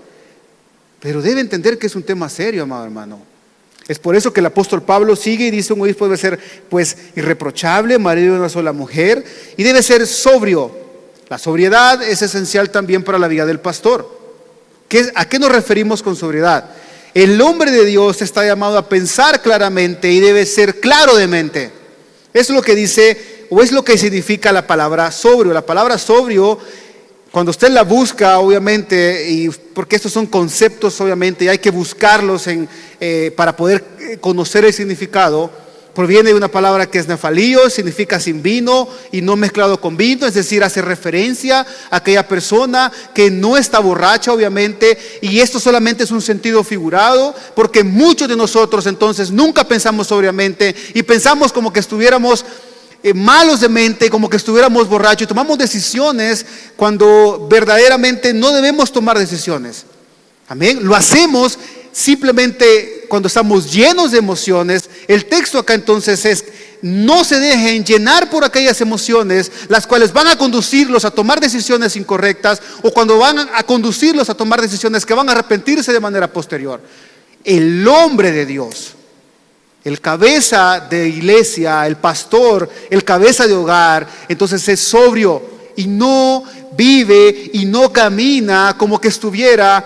Pero debe entender que es un tema serio, amado hermano. Es por eso que el apóstol Pablo sigue y dice: un obispo debe ser pues irreprochable, marido de una sola mujer, y debe ser sobrio. La sobriedad es esencial también para la vida del pastor. ¿A qué nos referimos con sobriedad? El hombre de Dios está llamado a pensar claramente y debe ser claro de mente. Es lo que dice, o es lo que significa la palabra sobrio. La palabra sobrio, cuando usted la busca, obviamente, y porque estos son conceptos, obviamente, y hay que buscarlos para poder conocer el significado, proviene de una palabra que es nefalío, significa sin vino y no mezclado con vino, es decir, hace referencia a aquella persona que no está borracha, obviamente, y esto solamente es un sentido figurado, porque muchos de nosotros entonces nunca pensamos sobriamente y pensamos como que estuviéramos malos de mente, como que estuviéramos borrachos, y tomamos decisiones cuando verdaderamente no debemos tomar decisiones. Amén. Lo hacemos simplemente cuando estamos llenos de emociones. El texto acá entonces es: no se dejen llenar por aquellas emociones, las cuales van a conducirlos a tomar decisiones incorrectas, o cuando van a conducirlos a tomar decisiones que van a arrepentirse de manera posterior. El hombre de Dios, el cabeza de iglesia, el pastor, el cabeza de hogar, entonces es sobrio y no vive y no camina como que estuviera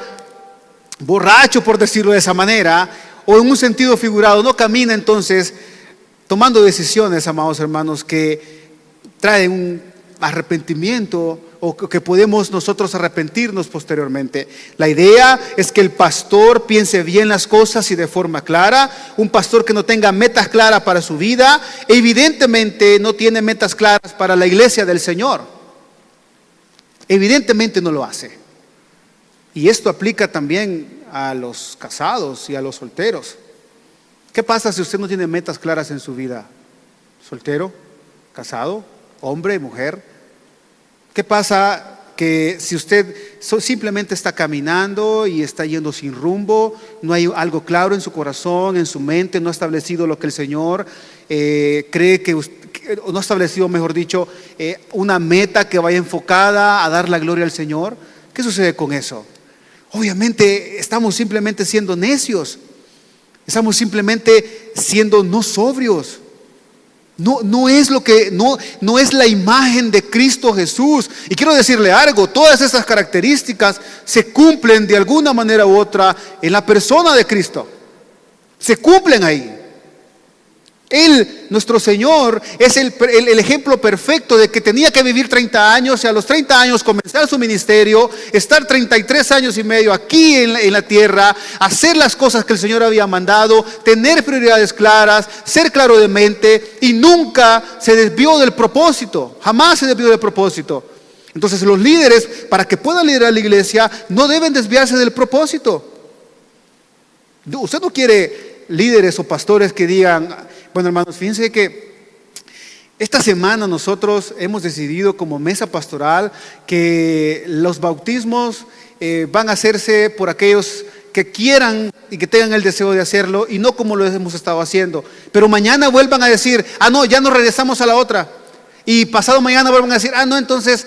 borracho, por decirlo de esa manera, o en un sentido figurado, no camina entonces tomando decisiones, amados hermanos, que traen un arrepentimiento o que podemos nosotros arrepentirnos posteriormente. La idea es que el pastor piense bien las cosas y de forma clara. Un pastor que no tenga metas claras para su vida, evidentemente no tiene metas claras para la iglesia del Señor. Evidentemente no lo hace. Y esto aplica también a los casados y a los solteros. ¿Qué pasa si usted no tiene metas claras en su vida? ¿Soltero? ¿Casado? ¿Hombre? ¿Mujer? ¿Qué pasa que si usted simplemente está caminando y está yendo sin rumbo, no hay algo claro en su corazón, en su mente, no ha establecido lo que el Señor cree que no ha establecido, mejor dicho, una meta que vaya enfocada a dar la gloria al Señor? ¿Qué sucede con eso? Obviamente estamos simplemente siendo necios, estamos simplemente siendo no sobrios. No es la imagen de Cristo Jesús. Y quiero decirle algo, todas estas características se cumplen de alguna manera u otra en la persona de Cristo. Se cumplen ahí. Él, nuestro Señor, es el ejemplo perfecto de que tenía que vivir 30 años y a los 30 años comenzar su ministerio, estar 33 años y medio aquí en la tierra, hacer las cosas que el Señor había mandado, tener prioridades claras, ser claro de mente, y nunca se desvió del propósito, jamás se desvió del propósito. Entonces los líderes, para que puedan liderar la iglesia, no deben desviarse del propósito. Usted no quiere líderes o pastores que digan: bueno, hermanos, fíjense que esta semana nosotros hemos decidido como mesa pastoral que los bautismos van a hacerse por aquellos que quieran y que tengan el deseo de hacerlo, y no como lo hemos estado haciendo. Pero mañana vuelvan a decir: no, ya nos regresamos a la otra. Y pasado mañana vuelvan a decir: no, entonces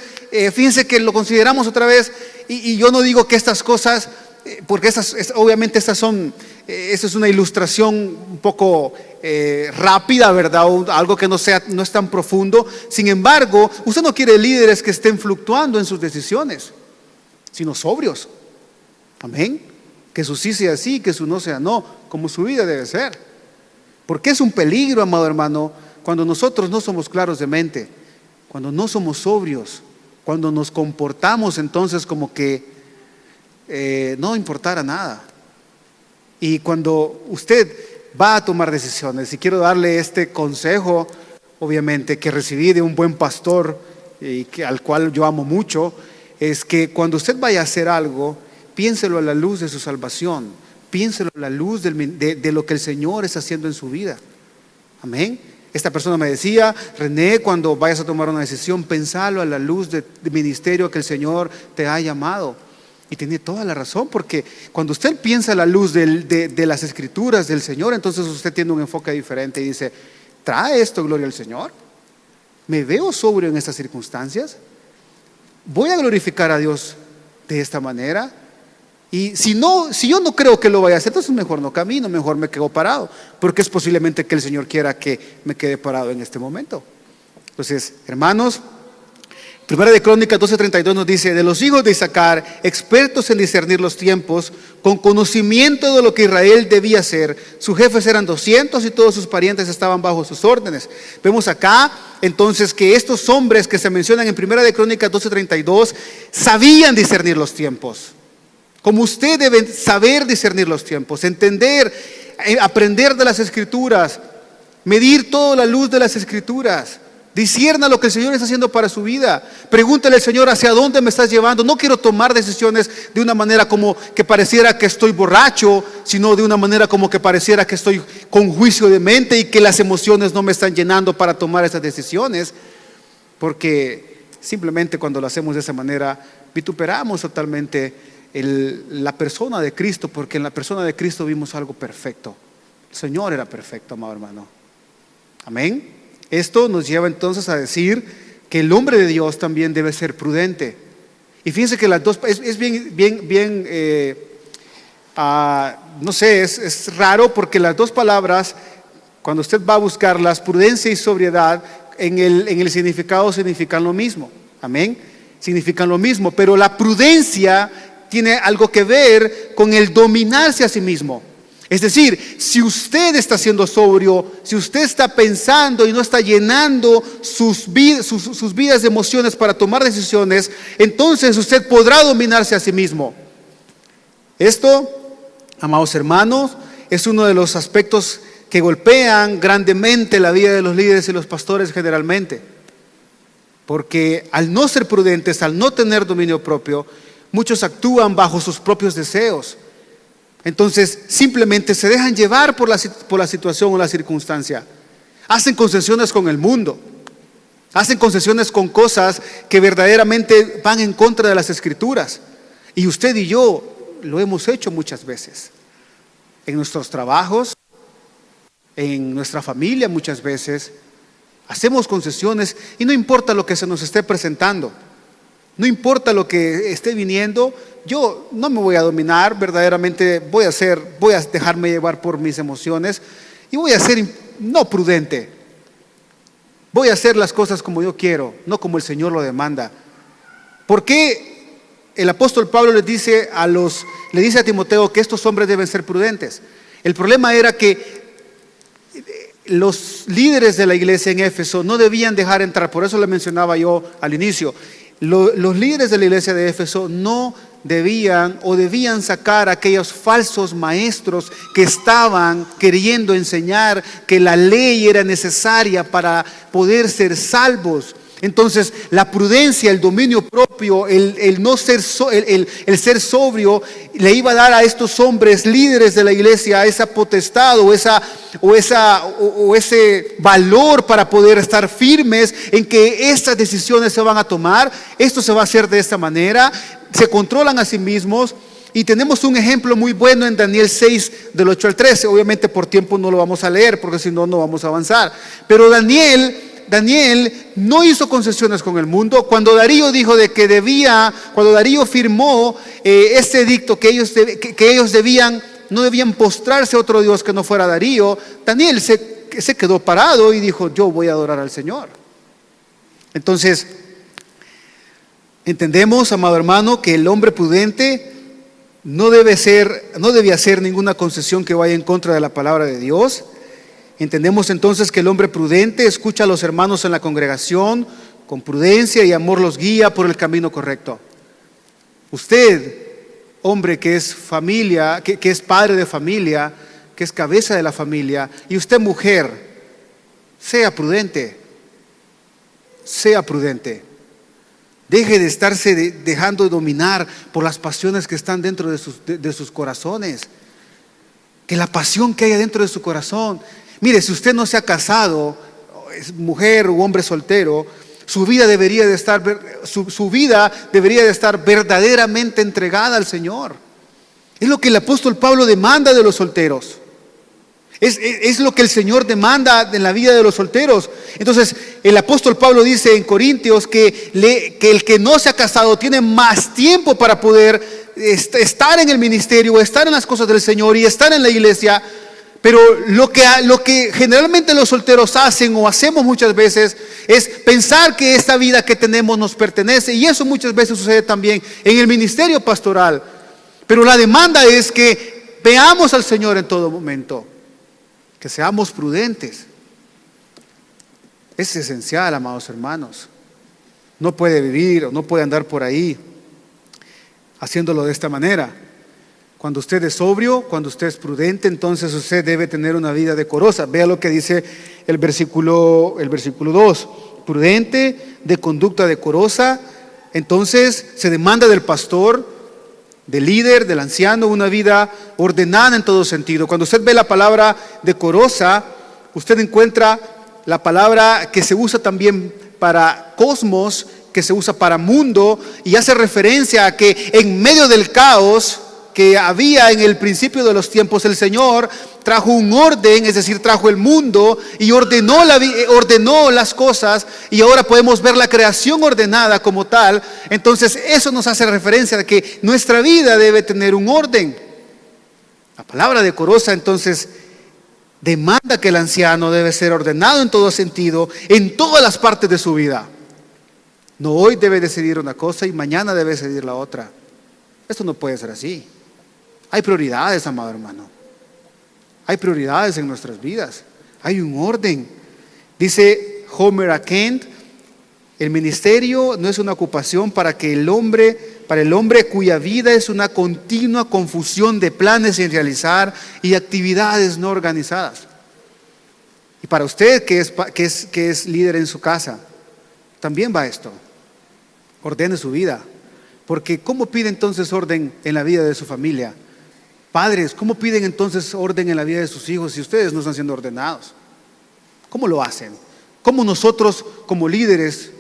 fíjense que lo consideramos otra vez. Y yo no digo que estas cosas, porque obviamente esa es una ilustración un poco rápida, ¿verdad? O algo que no es tan profundo. Sin embargo, usted no quiere líderes que estén fluctuando en sus decisiones, sino sobrios. Amén. Que su sí sea sí, que su no sea no, como su vida debe ser. Porque es un peligro, amado hermano, cuando nosotros no somos claros de mente, cuando no somos sobrios, cuando nos comportamos entonces como que no importara nada. Y cuando usted va a tomar decisiones, y quiero darle este consejo, obviamente, que recibí de un buen pastor y al cual yo amo mucho, es que cuando usted vaya a hacer algo, piénselo a la luz de su salvación, piénselo a la luz de lo que el Señor está haciendo en su vida. Amén. Esta persona me decía: René, cuando vayas a tomar una decisión, pensalo a la luz del ministerio que el Señor te ha llamado. Y tiene toda la razón, porque cuando usted piensa a la luz de las escrituras del Señor, entonces usted tiene un enfoque diferente y dice: ¿trae esto gloria al Señor? ¿Me veo sobrio en estas circunstancias? ¿Voy a glorificar a Dios de esta manera? Y si yo no creo que lo vaya a hacer, entonces mejor no camino, mejor me quedo parado, porque es posiblemente que el Señor quiera que me quede parado en este momento. Entonces, hermanos, Primera de Crónicas 12:32 nos dice: de los hijos de Isaacar, expertos en discernir los tiempos, con conocimiento de lo que Israel debía hacer. Sus jefes eran 200 y todos sus parientes estaban bajo sus órdenes. Vemos acá entonces que estos hombres que se mencionan en Primera de Crónicas 12:32 sabían discernir los tiempos. Como usted debe saber discernir los tiempos, entender, aprender de las Escrituras, medir toda la luz de las Escrituras. Discierna lo que el Señor está haciendo para su vida. Pregúntale al Señor: ¿hacia dónde me estás llevando? No quiero tomar decisiones de una manera como que pareciera que estoy borracho, sino de una manera como que pareciera que estoy con juicio de mente y que las emociones no me están llenando para tomar esas decisiones. Porque simplemente cuando lo hacemos de esa manera, vituperamos totalmente la persona de Cristo, porque en la persona de Cristo vimos algo perfecto. El Señor era perfecto, amado hermano. Amén. Esto nos lleva entonces a decir que el hombre de Dios también debe ser prudente. Y fíjense que las dos, es bien, no sé, es raro, porque las dos palabras, cuando usted va a buscarlas, prudencia y sobriedad, en el significado significan lo mismo. Amén. significan lo mismo, pero la prudencia tiene algo que ver con el dominarse a sí mismo. Es decir, si usted está siendo sobrio, si usted está pensando y no está llenando sus vidas de emociones para tomar decisiones, entonces usted podrá dominarse a sí mismo. Esto, amados hermanos, es uno de los aspectos que golpean grandemente la vida de los líderes y los pastores generalmente. Porque al no ser prudentes, al no tener dominio propio, muchos actúan bajo sus propios deseos. Entonces simplemente se dejan llevar por la situación o la circunstancia. Hacen concesiones con el mundo. Hacen concesiones con cosas que verdaderamente van en contra de las Escrituras. Y usted y yo lo hemos hecho muchas veces. En nuestros trabajos, en nuestra familia muchas veces. Hacemos concesiones y no importa lo que se nos esté presentando. No importa lo que esté viniendo, yo no me voy a dominar, verdaderamente voy a dejarme llevar por mis emociones y voy a ser no prudente. Voy a hacer las cosas como yo quiero, no como el Señor lo demanda. ¿Por qué el apóstol Pablo le dice a Timoteo que estos hombres deben ser prudentes? El problema era que los líderes de la iglesia en Éfeso no debían dejar entrar, por eso le mencionaba yo al inicio. Los líderes de la iglesia de Éfeso no debían sacar a aquellos falsos maestros que estaban queriendo enseñar que la ley era necesaria para poder ser salvos. Entonces la prudencia, el dominio propio, el ser sobrio le iba a dar a estos hombres líderes de la iglesia esa potestad o ese valor para poder estar firmes en que estas decisiones se van a tomar. Esto se va a hacer de esta manera. Se controlan a sí mismos. Y tenemos un ejemplo muy bueno en Daniel 6 del 8 al 13. Obviamente por tiempo no lo vamos a leer porque si no, no vamos a avanzar. Pero Daniel no hizo concesiones con el mundo. Cuando Darío dijo cuando Darío firmó ese edicto que ellos no debían postrarse a otro Dios que no fuera Darío, Daniel se quedó parado y dijo: yo voy a adorar al Señor. Entonces, entendemos, amado hermano, que el hombre prudente no debe hacer ninguna concesión que vaya en contra de la palabra de Dios. Entendemos entonces que el hombre prudente escucha a los hermanos en la congregación, con prudencia y amor los guía por el camino correcto. Usted, hombre que es familia, que es padre de familia, que es cabeza de la familia, y usted, mujer, sea prudente. Sea prudente. Deje de estarse dejando dominar por las pasiones que están dentro de sus corazones. Que la pasión que haya dentro de su corazón. Mire, si usted no se ha casado, es mujer o hombre soltero, su vida debería de estar verdaderamente entregada al Señor. Es lo que el apóstol Pablo demanda de los solteros. Es lo que el Señor demanda en la vida de los solteros. Entonces, el apóstol Pablo dice en Corintios que el que no se ha casado tiene más tiempo para poder estar en el ministerio, estar en las cosas del Señor y estar en la iglesia. Pero lo que generalmente los solteros hacen o hacemos muchas veces es pensar que esta vida que tenemos nos pertenece, y eso muchas veces sucede también en el ministerio pastoral. Pero la demanda es que veamos al Señor en todo momento, que seamos prudentes. Es esencial, amados hermanos. No puede vivir o no puede andar por ahí haciéndolo de esta manera. Cuando usted es sobrio, cuando usted es prudente, entonces usted debe tener una vida decorosa. Vea lo que dice el versículo 2. Prudente, de conducta decorosa. Entonces se demanda del pastor, del líder, del anciano, una vida ordenada en todo sentido. Cuando usted ve la palabra decorosa, usted encuentra la palabra que se usa también para cosmos, que se usa para mundo, y hace referencia a que en medio del caos que había en el principio de los tiempos, el Señor trajo un orden, es decir, trajo el mundo y ordenó las cosas, y ahora podemos ver la creación ordenada como tal. Entonces eso nos hace referencia de que nuestra vida debe tener un orden. La palabra decorosa entonces demanda que el anciano debe ser ordenado en todo sentido, en todas las partes de su vida. No hoy debe decidir una cosa y mañana debe decidir la otra. Esto no puede ser así. Hay prioridades, amado hermano. Hay prioridades en nuestras vidas. Hay un orden. Dice Homer a Kent, el ministerio no es una ocupación para el hombre cuya vida es una continua confusión de planes sin realizar y actividades no organizadas. Y para usted que es líder en su casa, también va esto. Ordene su vida. Porque ¿cómo pide entonces orden en la vida de su familia? Padres, ¿cómo piden entonces orden en la vida de sus hijos si ustedes no están siendo ordenados? ¿Cómo lo hacen? ¿Cómo nosotros como líderes,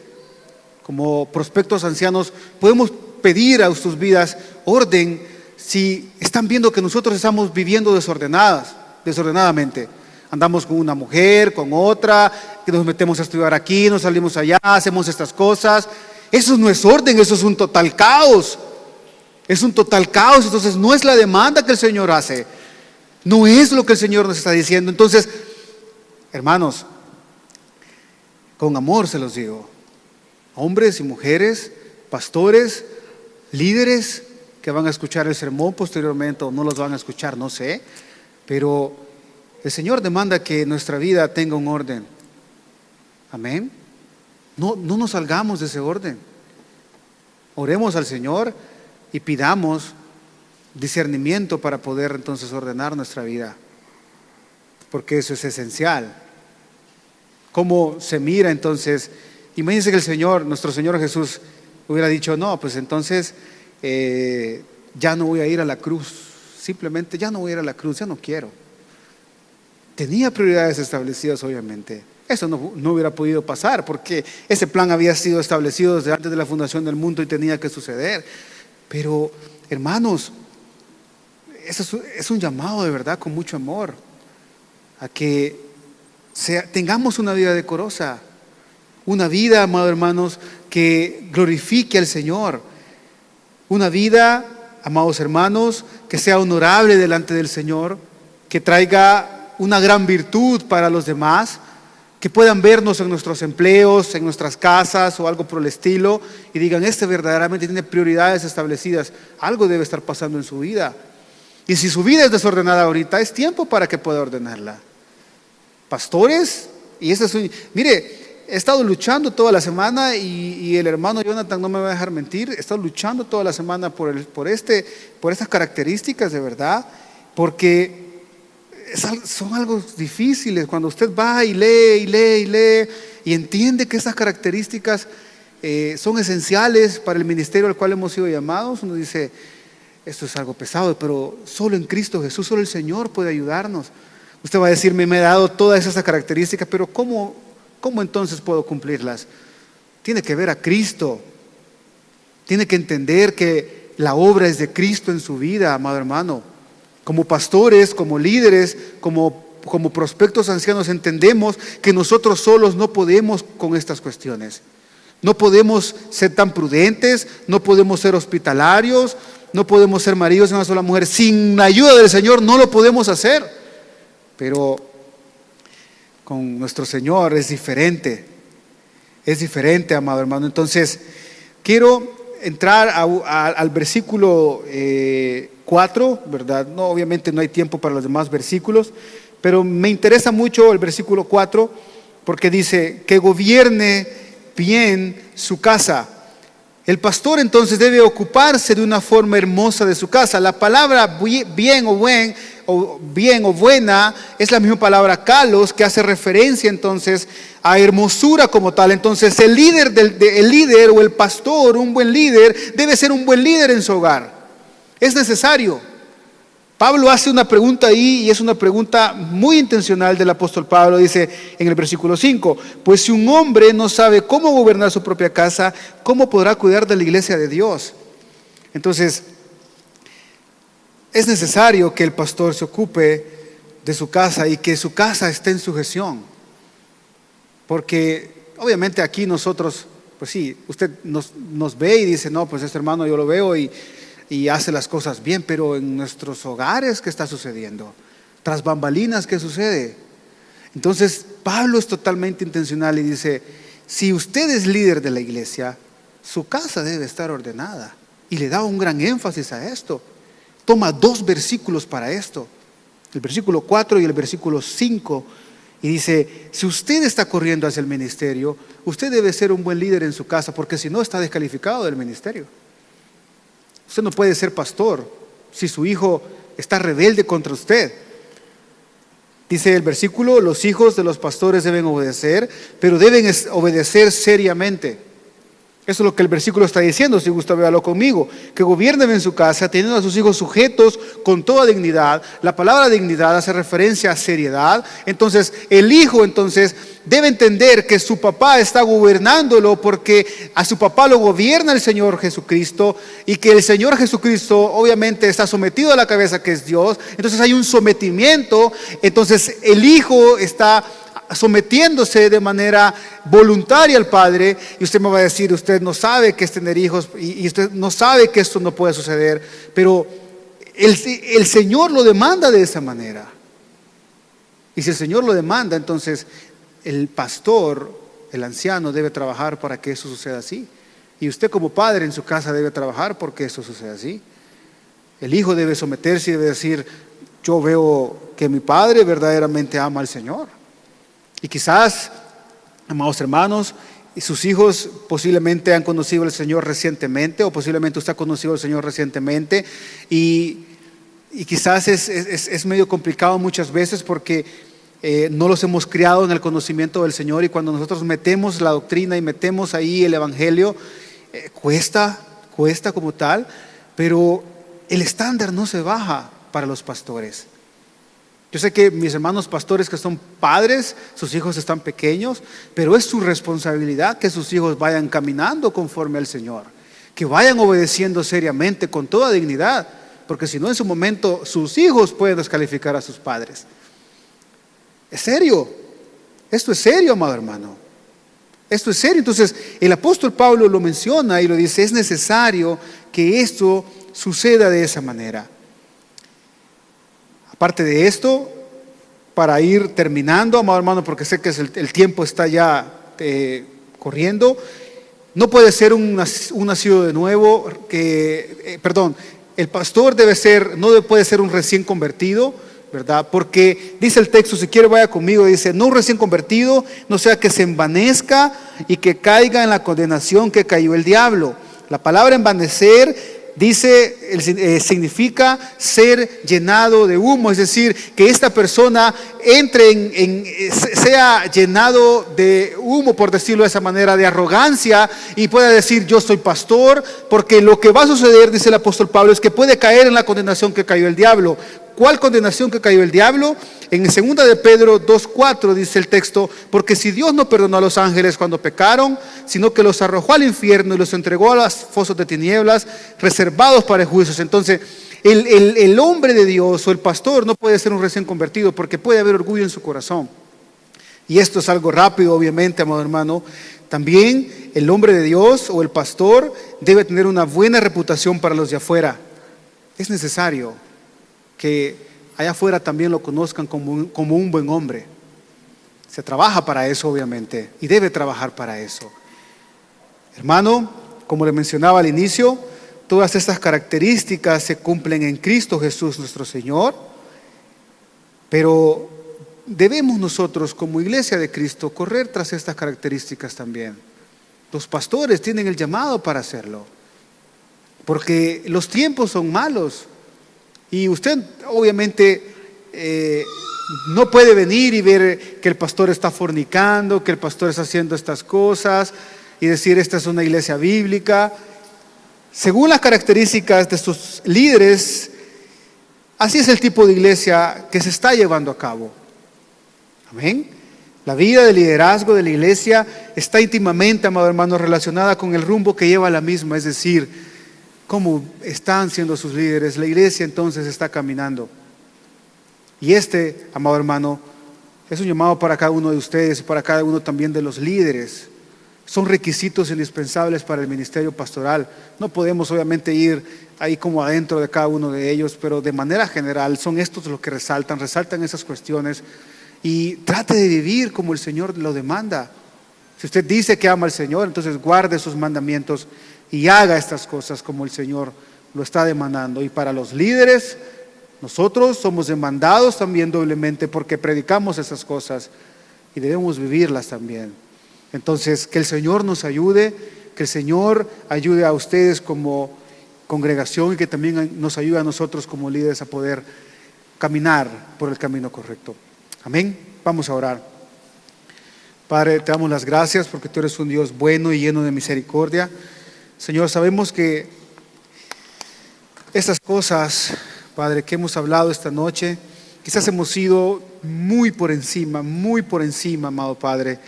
como prospectos ancianos, podemos pedir a sus vidas orden si están viendo que nosotros estamos viviendo desordenadamente? Andamos con una mujer, con otra, que nos metemos a estudiar aquí, nos salimos allá, hacemos estas cosas. Eso no es orden, eso es un total caos. Es un total caos, entonces no es la demanda que el Señor hace. No es lo que el Señor nos está diciendo. Entonces, hermanos, con amor se los digo. Hombres y mujeres, pastores, líderes que van a escuchar el sermón posteriormente o no los van a escuchar, no sé. Pero el Señor demanda que nuestra vida tenga un orden. Amén. No nos salgamos de ese orden. Oremos al Señor y pidamos discernimiento para poder entonces ordenar nuestra vida. Porque eso es esencial. ¿Cómo se mira entonces? Imagínense que nuestro Señor Jesús hubiera dicho, no, pues entonces ya no voy a ir a la cruz. Simplemente ya no voy a ir a la cruz, ya no quiero. Tenía prioridades establecidas, obviamente. Eso no hubiera podido pasar porque ese plan había sido establecido desde antes de la fundación del mundo y tenía que suceder. Pero, hermanos, eso es un llamado de verdad con mucho amor a que tengamos una vida decorosa, una vida, amados hermanos, que glorifique al Señor, una vida, amados hermanos, que sea honorable delante del Señor, que traiga una gran virtud para los demás, que puedan vernos en nuestros empleos, en nuestras casas o algo por el estilo y digan, este verdaderamente tiene prioridades establecidas, algo debe estar pasando en su vida. Y si su vida es desordenada ahorita, es tiempo para que pueda ordenarla. Pastores, mire, he estado luchando toda la semana y el hermano Jonathan no me va a dejar mentir, he estado luchando toda la semana por estas características de verdad, porque son algo difíciles cuando usted va y lee y entiende que esas características son esenciales para el ministerio al cual hemos sido llamados. Uno dice, esto es algo pesado, pero solo en Cristo Jesús, solo el Señor puede ayudarnos. Usted va a decirme, me ha dado todas esas características, pero ¿cómo entonces puedo cumplirlas? Tiene que ver a Cristo, tiene que entender que la obra es de Cristo en su vida, amado hermano. Como pastores, como líderes, como prospectos ancianos entendemos que nosotros solos no podemos con estas cuestiones. No podemos ser tan prudentes, no podemos ser hospitalarios, no podemos ser maridos de una sola mujer. Sin la ayuda del Señor no lo podemos hacer. Pero con nuestro Señor es diferente. Es diferente, amado hermano. Entonces, quiero entrar al versículo 4, ¿verdad? No, obviamente no hay tiempo para los demás versículos, pero me interesa mucho el versículo 4 porque dice que gobierne bien su casa. El pastor entonces debe ocuparse de una forma hermosa de su casa. La palabra bien o buena es la misma palabra kalos, que hace referencia entonces a hermosura como tal. Entonces el líder o el pastor, un buen líder, debe ser un buen líder en su hogar. Es necesario. Pablo hace una pregunta ahí y es una pregunta muy intencional del apóstol Pablo. Dice en el versículo 5, pues si un hombre no sabe cómo gobernar su propia casa, ¿cómo podrá cuidar de la iglesia de Dios? Entonces, es necesario que el pastor se ocupe de su casa y que su casa esté en sujeción. Porque obviamente aquí nosotros, pues sí, usted nos ve y dice, no, pues este hermano yo lo veo y hace las cosas bien, pero en nuestros hogares, ¿qué está sucediendo? Tras bambalinas, ¿qué sucede? Entonces, Pablo es totalmente intencional y dice, si usted es líder de la iglesia, su casa debe estar ordenada. Y le da un gran énfasis a esto. Toma 2 versículos para esto. El versículo 4 y el versículo 5. Y dice, si usted está corriendo hacia el ministerio, usted debe ser un buen líder en su casa, porque si no está descalificado del ministerio. Usted no puede ser pastor si su hijo está rebelde contra usted. Dice el versículo, los hijos de los pastores deben obedecer, pero deben obedecer seriamente. Eso es lo que el versículo está diciendo, si gusta véalo conmigo. Que gobiernen en su casa, teniendo a sus hijos sujetos con toda dignidad. La palabra dignidad hace referencia a seriedad. Entonces, el hijo debe entender que su papá está gobernándolo porque a su papá lo gobierna el Señor Jesucristo, y que el Señor Jesucristo obviamente está sometido a la cabeza que es Dios. Entonces hay un sometimiento. Entonces el hijo está sometiéndose de manera voluntaria al Padre. Y usted me va a decir, usted no sabe qué es tener hijos y usted no sabe que esto no puede suceder, pero el Señor lo demanda de esa manera. Y si el Señor lo demanda, entonces el pastor, el anciano, debe trabajar para que eso suceda así. Y usted como padre en su casa debe trabajar porque eso suceda así. El hijo debe someterse y debe decir, yo veo que mi padre verdaderamente ama al Señor. Y quizás, amados hermanos, sus hijos posiblemente han conocido al Señor recientemente, o posiblemente usted ha conocido al Señor recientemente, y quizás es medio complicado muchas veces porque no los hemos criado en el conocimiento del Señor, y cuando nosotros metemos la doctrina y metemos ahí el Evangelio, cuesta como tal, pero el estándar no se baja para los pastores. Yo sé que mis hermanos pastores que son padres, sus hijos están pequeños, pero es su responsabilidad que sus hijos vayan caminando conforme al Señor, que vayan obedeciendo seriamente, con toda dignidad, porque si no, en su momento sus hijos pueden descalificar a sus padres. Es serio, esto es serio, amado hermano, esto es serio. Entonces el apóstol Pablo lo menciona y lo dice, es necesario que esto suceda de esa manera. Aparte de esto, para ir terminando, amado hermano, porque sé que el tiempo está ya corriendo, no puede ser un nacido de nuevo, el pastor no puede ser un recién convertido, ¿verdad? Porque dice el texto, si quiere vaya conmigo, dice, no un recién convertido, no sea que se envanezca y que caiga en la condenación que cayó el diablo. La palabra envanecer significa ser llenado de humo, es decir, que esta persona sea llenado de humo, por decirlo de esa manera, de arrogancia, y pueda decir, yo soy pastor, porque lo que va a suceder, dice el apóstol Pablo, es que puede caer en la condenación que cayó el diablo. ¿Cuál condenación que cayó el diablo? En 2 de Pedro 2:4 dice el texto, porque si Dios no perdonó a los ángeles cuando pecaron, sino que los arrojó al infierno y los entregó a los fosos de tinieblas reservados para juicios. Entonces el hombre de Dios o el pastor no puede ser un recién convertido, porque puede haber orgullo en su corazón. Y esto es algo rápido, obviamente, amado hermano. También el hombre de Dios o el pastor debe tener una buena reputación para los de afuera. Es necesario que allá afuera también lo conozcan como un buen hombre. Se trabaja para eso, obviamente, y debe trabajar para eso. Hermano, como le mencionaba al inicio, todas estas características se cumplen en Cristo Jesús nuestro Señor, pero debemos nosotros como iglesia de Cristo correr tras estas características también. Los pastores tienen el llamado para hacerlo, porque los tiempos son malos. Y usted obviamente no puede venir y ver que el pastor está fornicando, que el pastor está haciendo estas cosas y decir, esta es una iglesia bíblica. Según las características de sus líderes, así es el tipo de iglesia que se está llevando a cabo. Amén. La vida de liderazgo de la iglesia está íntimamente, amado hermano, relacionada con el rumbo que lleva la misma, es decir, cómo están siendo sus líderes. La iglesia entonces está caminando. Y amado hermano, es un llamado para cada uno de ustedes y para cada uno también de los líderes. Son requisitos indispensables para el ministerio pastoral. No podemos obviamente ir ahí como adentro de cada uno de ellos, pero de manera general son estos los que resaltan esas cuestiones. Y trate de vivir como el Señor lo demanda. Si usted dice que ama al Señor, entonces guarde sus mandamientos y haga estas cosas como el Señor lo está demandando. Y para los líderes, nosotros somos demandados también doblemente porque predicamos esas cosas y debemos vivirlas también. Entonces, que el Señor nos ayude, que el Señor ayude a ustedes como congregación y que también nos ayude a nosotros como líderes a poder caminar por el camino correcto. Amén. Vamos a orar. Padre, te damos las gracias porque tú eres un Dios bueno y lleno de misericordia. Señor, sabemos que estas cosas, Padre, que hemos hablado esta noche, quizás hemos ido muy por encima, amado Padre.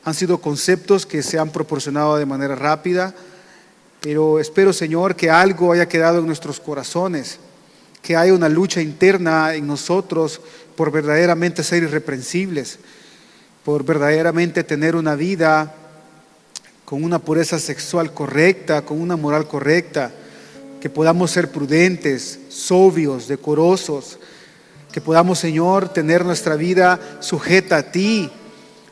Han sido conceptos que se han proporcionado de manera rápida, pero espero, Señor, que algo haya quedado en nuestros corazones, que haya una lucha interna en nosotros por verdaderamente ser irreprensibles, por verdaderamente tener una vida con una pureza sexual correcta, con una moral correcta, que podamos ser prudentes, sobrios, decorosos, que podamos, Señor, tener nuestra vida sujeta a ti,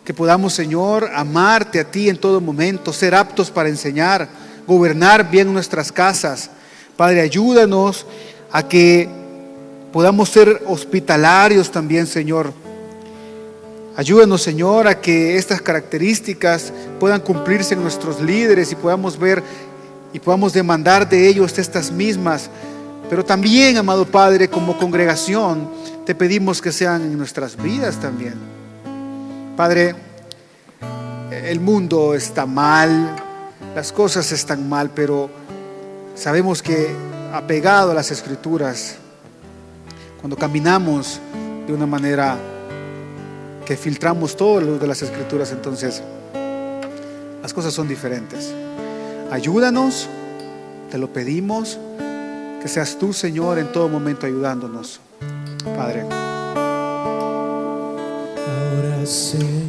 que podamos, Señor, amarte a ti en todo momento, ser aptos para enseñar, gobernar bien nuestras casas. Padre, ayúdanos a que podamos ser hospitalarios también, Señor. Ayúdanos, Señor, a que estas características puedan cumplirse en nuestros líderes y podamos ver y podamos demandar de ellos estas mismas. Pero también, amado Padre, como congregación, te pedimos que sean en nuestras vidas también. Padre, el mundo está mal, las cosas están mal, pero sabemos que apegado a las Escrituras, cuando caminamos de una manera que filtramos todo lo de las Escrituras, entonces las cosas son diferentes. Ayúdanos, te lo pedimos, que seas tú, Señor, en todo momento ayudándonos, Padre. Ahora, Señor,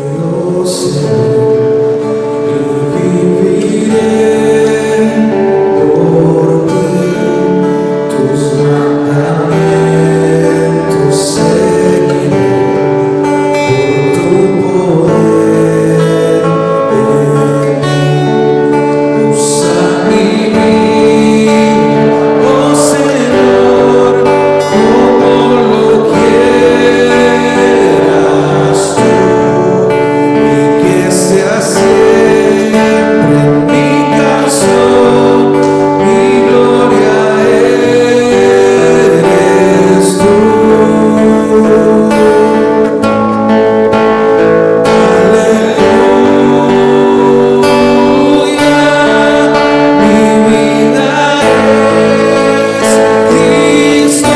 yo sé que viviré por ti, tus mandamientos seguiré, por tu poder en mí. Usa mi vida, oh Señor, como lo quieras tú, y que sea siempre mi canción, mi gloria eres tú. Aleluya, mi vida es Cristo.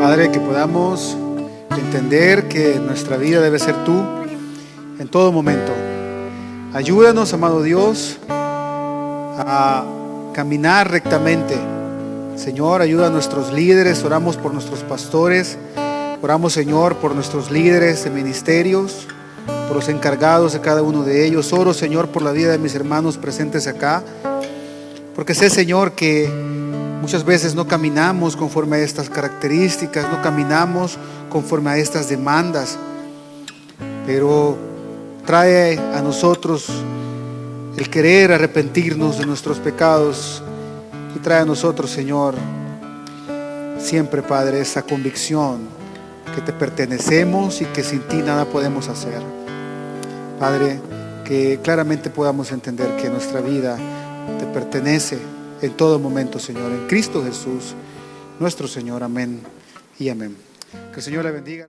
Padre, que podamos entender que nuestra vida debe ser tú en todo momento. Ayúdanos, amado Dios, a caminar rectamente. Señor, ayuda a nuestros líderes. Oramos por nuestros pastores. Oramos, Señor, por nuestros líderes de ministerios, por los encargados de cada uno de ellos. Oro, Señor, por la vida de mis hermanos presentes acá, porque sé, Señor, que muchas veces no caminamos conforme a estas características, no caminamos conforme a estas demandas, pero trae a nosotros el querer arrepentirnos de nuestros pecados y trae a nosotros, Señor, siempre, Padre, esa convicción que te pertenecemos y que sin ti nada podemos hacer. Padre, que claramente podamos entender que nuestra vida te pertenece en todo momento, Señor, en Cristo Jesús, nuestro Señor. Amén y amén. Que el Señor le bendiga.